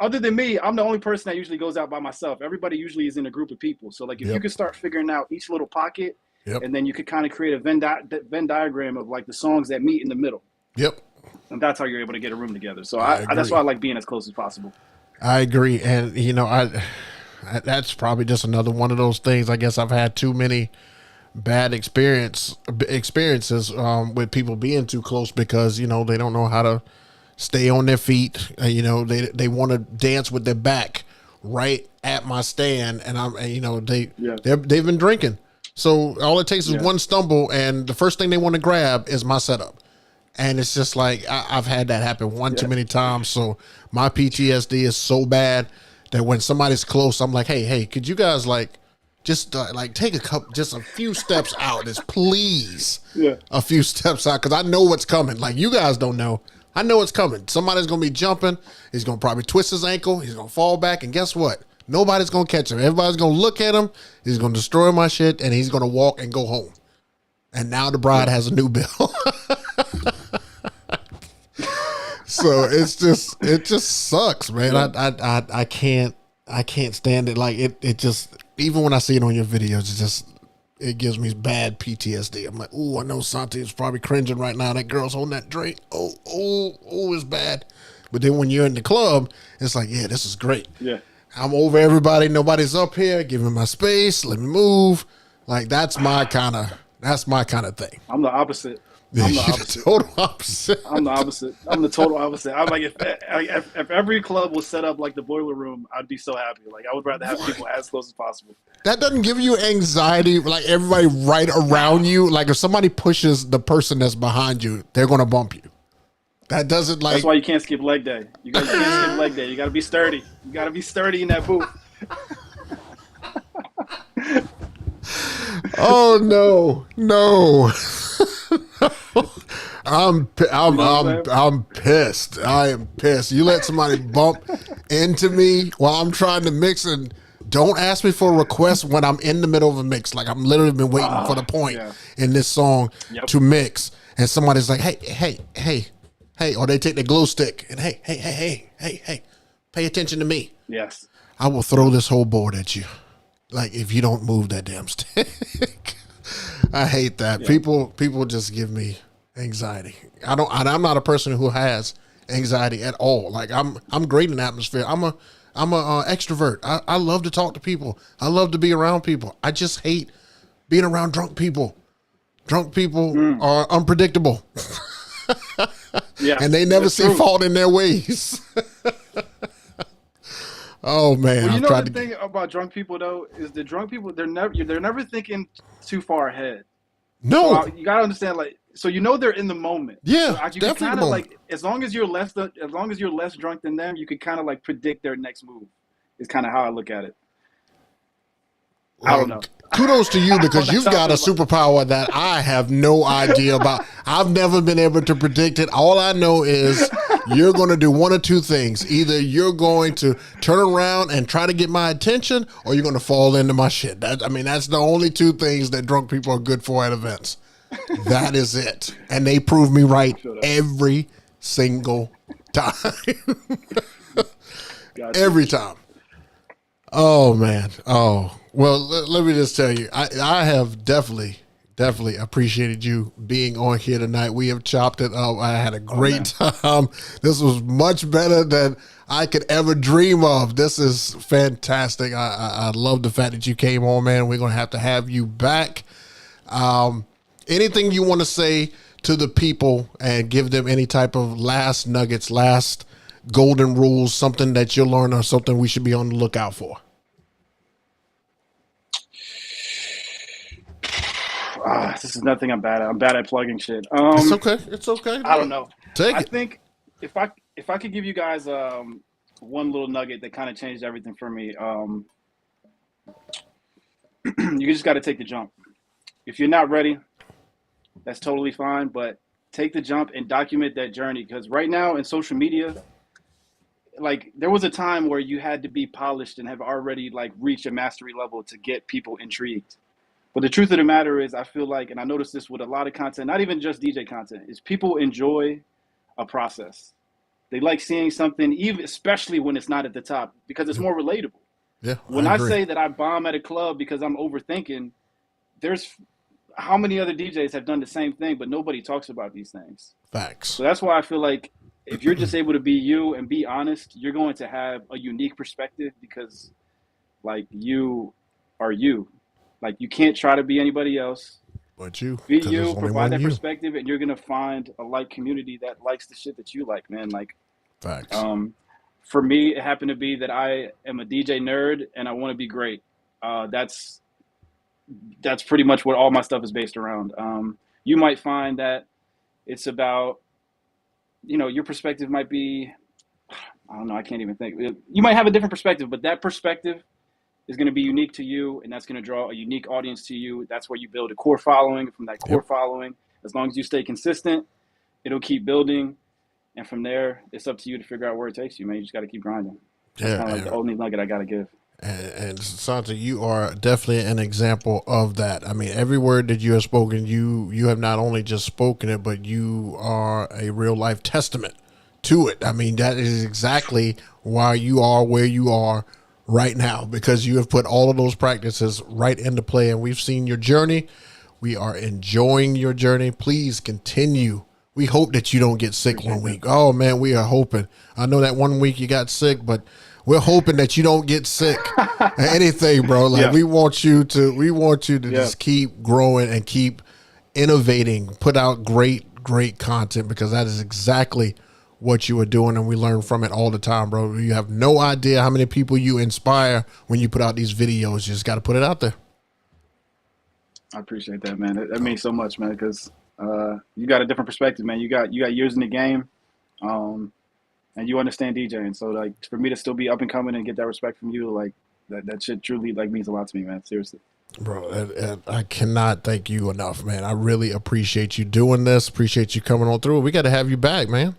other than me, I'm the only person that usually goes out by myself. Everybody usually is in a group of people. So like, if you could start figuring out each little pocket, and then you could kind of create a Venn diagram of like the songs that meet in the middle. Yep. And that's how you're able to get a room together. So that's why I like being as close as possible. I agree. And, you know, that's probably just another one of those things. I guess I've had too many bad experiences with people being too close because, you know, they don't know how to stay on their feet. You know, they want to dance with their back right at my stand. And you know, they've been drinking. So all it takes is one stumble, and the first thing they want to grab is my setup. And it's just like, I've had that happen one too many times. So my PTSD is so bad that when somebody's close, I'm like, hey, could you guys just take a few steps out, just please, a few steps out, because I know what's coming. Like, you guys don't know. I know it's coming. Somebody's going to be jumping. He's going to probably twist his ankle. He's going to fall back. And guess what? Nobody's going to catch him. Everybody's going to look at him. He's going to destroy my shit, and he's going to walk and go home. And now the bride has a new bill. So it just sucks, man. I can't stand it. Like it just, even when I see it on your videos, it gives me bad PTSD. I'm like, oh, I know Santi is probably cringing right now. That girl's holding that drink. Oh, it's bad. But then when you're in the club, it's like, yeah, this is great. Yeah. I'm over everybody. Nobody's up here. Give me my space. Let me move. Like, that's my kind of thing. I'm the opposite. I'm the opposite. Total opposite. I'm the opposite. I'm the total opposite. I'm like, if every club was set up like the Boiler Room, I'd be so happy. Like, I would rather have people as close as possible. That doesn't give you anxiety, like everybody right around you. Like, if somebody pushes the person that's behind you, they're going to bump you. That doesn't, like... That's why you can't skip leg day. You can't skip leg day. You got to be sturdy. You got to be sturdy in that booth. Oh, no. I'm pissed. I am pissed. You let somebody bump into me while I'm trying to mix, and don't ask me for a request when I'm in the middle of a mix. Like, I'm literally been waiting for the point in this song to mix, and somebody's like, hey, or they take the glow stick and hey, pay attention to me. Yes. I will throw this whole board at you. Like, if you don't move that damn stick. I hate that. Yeah. People just give me anxiety. I'm not a person who has anxiety at all. Like, I'm great in atmosphere. I'm a extrovert. I love to talk to people. I love to be around people. I just hate being around drunk people. Drunk people are unpredictable. And they never see fault in their ways. Oh man! Well, you know the thing about drunk people though is the drunk people, they're never thinking too far ahead. No, so you gotta understand, like, so you know they're in the moment. Yeah, so you definitely. Kind of like, as long as you're less drunk than them, you can kind of like predict their next move. Is kind of how I look at it. I don't know. Kudos to you, because you've got a superpower that I have no idea about. I've never been able to predict it. All I know is you're going to do one or two things. Either you're going to turn around and try to get my attention, or you're going to fall into my shit. That's the only two things that drunk people are good for at events. That is it. And they prove me right every single time. Gotcha. Every time. Oh man. Oh well. Let me just tell you, I have definitely appreciated you being on here tonight. We have chopped it up. I had a great time. This was much better than I could ever dream of. This is fantastic. I love the fact that you came on, man. We're gonna have to have you back. Anything you want to say to the people and give them any type of last nuggets, last golden rules, something that you'll learn or something we should be on the lookout for? This is nothing I'm bad at. I'm bad at plugging shit. It's okay. It's okay. I don't know. Take I it. think if I could give you guys one little nugget that kind of changed everything for me, you just got to take the jump. If you're not ready, that's totally fine. But take the jump and document that journey, because right now in social media, like there was a time where you had to be polished and have already like reached a mastery level to get people intrigued. But the truth of the matter is, I feel like, and I noticed this with a lot of content, not even just DJ content, is people enjoy a process. They like seeing something, even especially when it's not at the top, because it's more relatable. Yeah. When I say that I bomb at a club because I'm overthinking, there's how many other DJs have done the same thing, but nobody talks about these things. Facts. So that's why I feel like if you're just able to be you and be honest, you're going to have a unique perspective, because like you are you. Like you can't try to be anybody else. But you. Be you, provide that perspective, and you're going to find a like community that likes the shit that you like, man. Like, facts. For me, it happened to be that I am a DJ nerd and I want to be great. That's pretty much what all my stuff is based around. You might find that it's about, your perspective might be, I don't know, I can't even think. You might have a different perspective, but that perspective is going to be unique to you, and that's going to draw a unique audience to you. That's where you build a core following. From that core following, as long as you stay consistent, it'll keep building. And from there, it's up to you to figure out where it takes you, man. You just got to keep grinding. That's kind of like the only nugget I got to give. And Santi, you are definitely an example of that. I mean, every word that you have spoken, you have not only just spoken it, but you are a real life testament to it. I mean, that is exactly why you are where you are right now, because you have put all of those practices right into play, and we've seen your journey. We are enjoying your journey. Please continue. We hope that you don't get sick one week. Oh man, we are hoping. I know that one week you got sick, but we're hoping that you don't get sick or anything, bro. Like we want you to just keep growing and keep innovating, put out great content, because that is exactly what you are doing, and we learn from it all the time, bro. You have no idea how many people you inspire when you put out these videos. You just got to put it out there. I appreciate that, man. That means so much, man, because you got a different perspective, man. You got years in the game, and you understand DJing. So like for me to still be up and coming and get that respect from you, like that shit truly like means a lot to me, man. Seriously. Bro, and I cannot thank you enough, man. I really appreciate you doing this. Appreciate you coming on through. We got to have you back, man.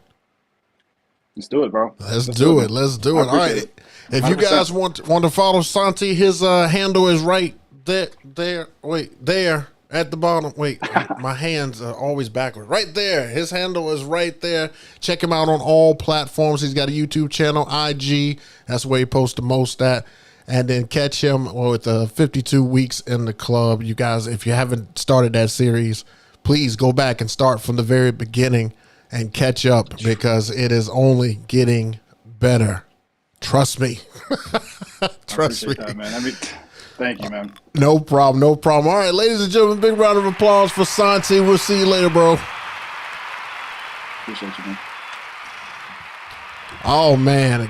Let's do it, bro. Let's do it. Let's do it. All right. If you guys want to follow Santi, his handle is right there. Wait, there at the bottom. Wait, my hands are always backwards. Right there. His handle is right there. Check him out on all platforms. He's got a YouTube channel, IG. That's where he posts the most at. And then catch him with 52 Weeks in the Club. You guys, if you haven't started that series, please go back and start from the very beginning and catch up, because it is only getting better. Trust me. Trust me. That, man. I mean, thank you, man. No problem. No problem. All right, ladies and gentlemen, big round of applause for Santi. We'll see you later, bro. Appreciate you, man. Oh, man,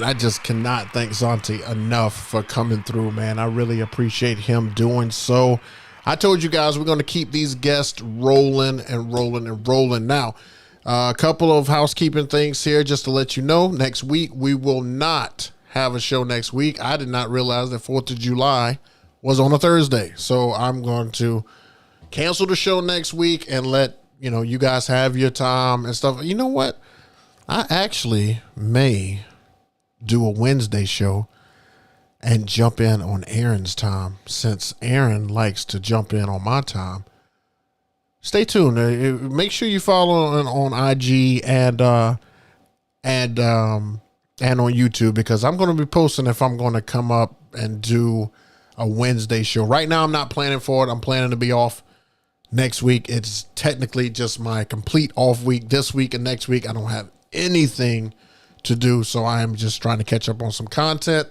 I just cannot thank Santi enough for coming through, man. I really appreciate him doing so. I told you guys we're going to keep these guests rolling and rolling and rolling. Now, a couple of housekeeping things here just to let you know. Next week, we will not have a show next week. I did not realize that 4th of July was on a Thursday. So I'm going to cancel the show next week and let, you guys have your time and stuff. You know what? I actually may do a Wednesday show and jump in on Aaron's time, since Aaron likes to jump in on my time. Stay tuned. Make sure you follow on IG and and on YouTube, because I'm going to be posting if I'm going to come up and do a Wednesday show. Right now, I'm not planning for it. I'm planning to be off next week. It's technically just my complete off week this week, and next week I don't have anything to do. So I am just trying to catch up on some content,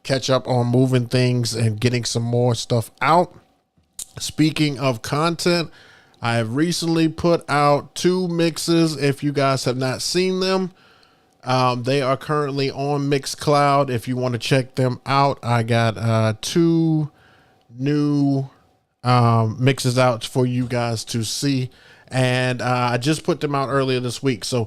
catch up on moving things and getting some more stuff out. Speaking of content, I have recently put out 2 mixes. If you guys have not seen them, they are currently on Mixcloud. If you want to check them out, I got 2 new mixes out for you guys to see, and I just put them out earlier this week, so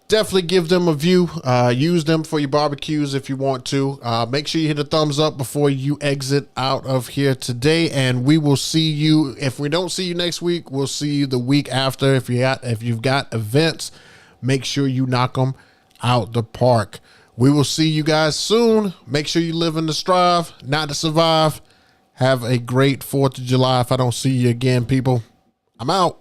definitely give them a view. Use them for your barbecues if you want to. Make sure you hit a thumbs up before you exit out of here today, and we will see you. If we don't see you next week, we'll see you the week after. If you've got events, make sure you knock them out the park. We will see you guys soon. Make sure you live in to strive, not to survive. Have a great 4th of July. If I don't see you again, people, I'm out.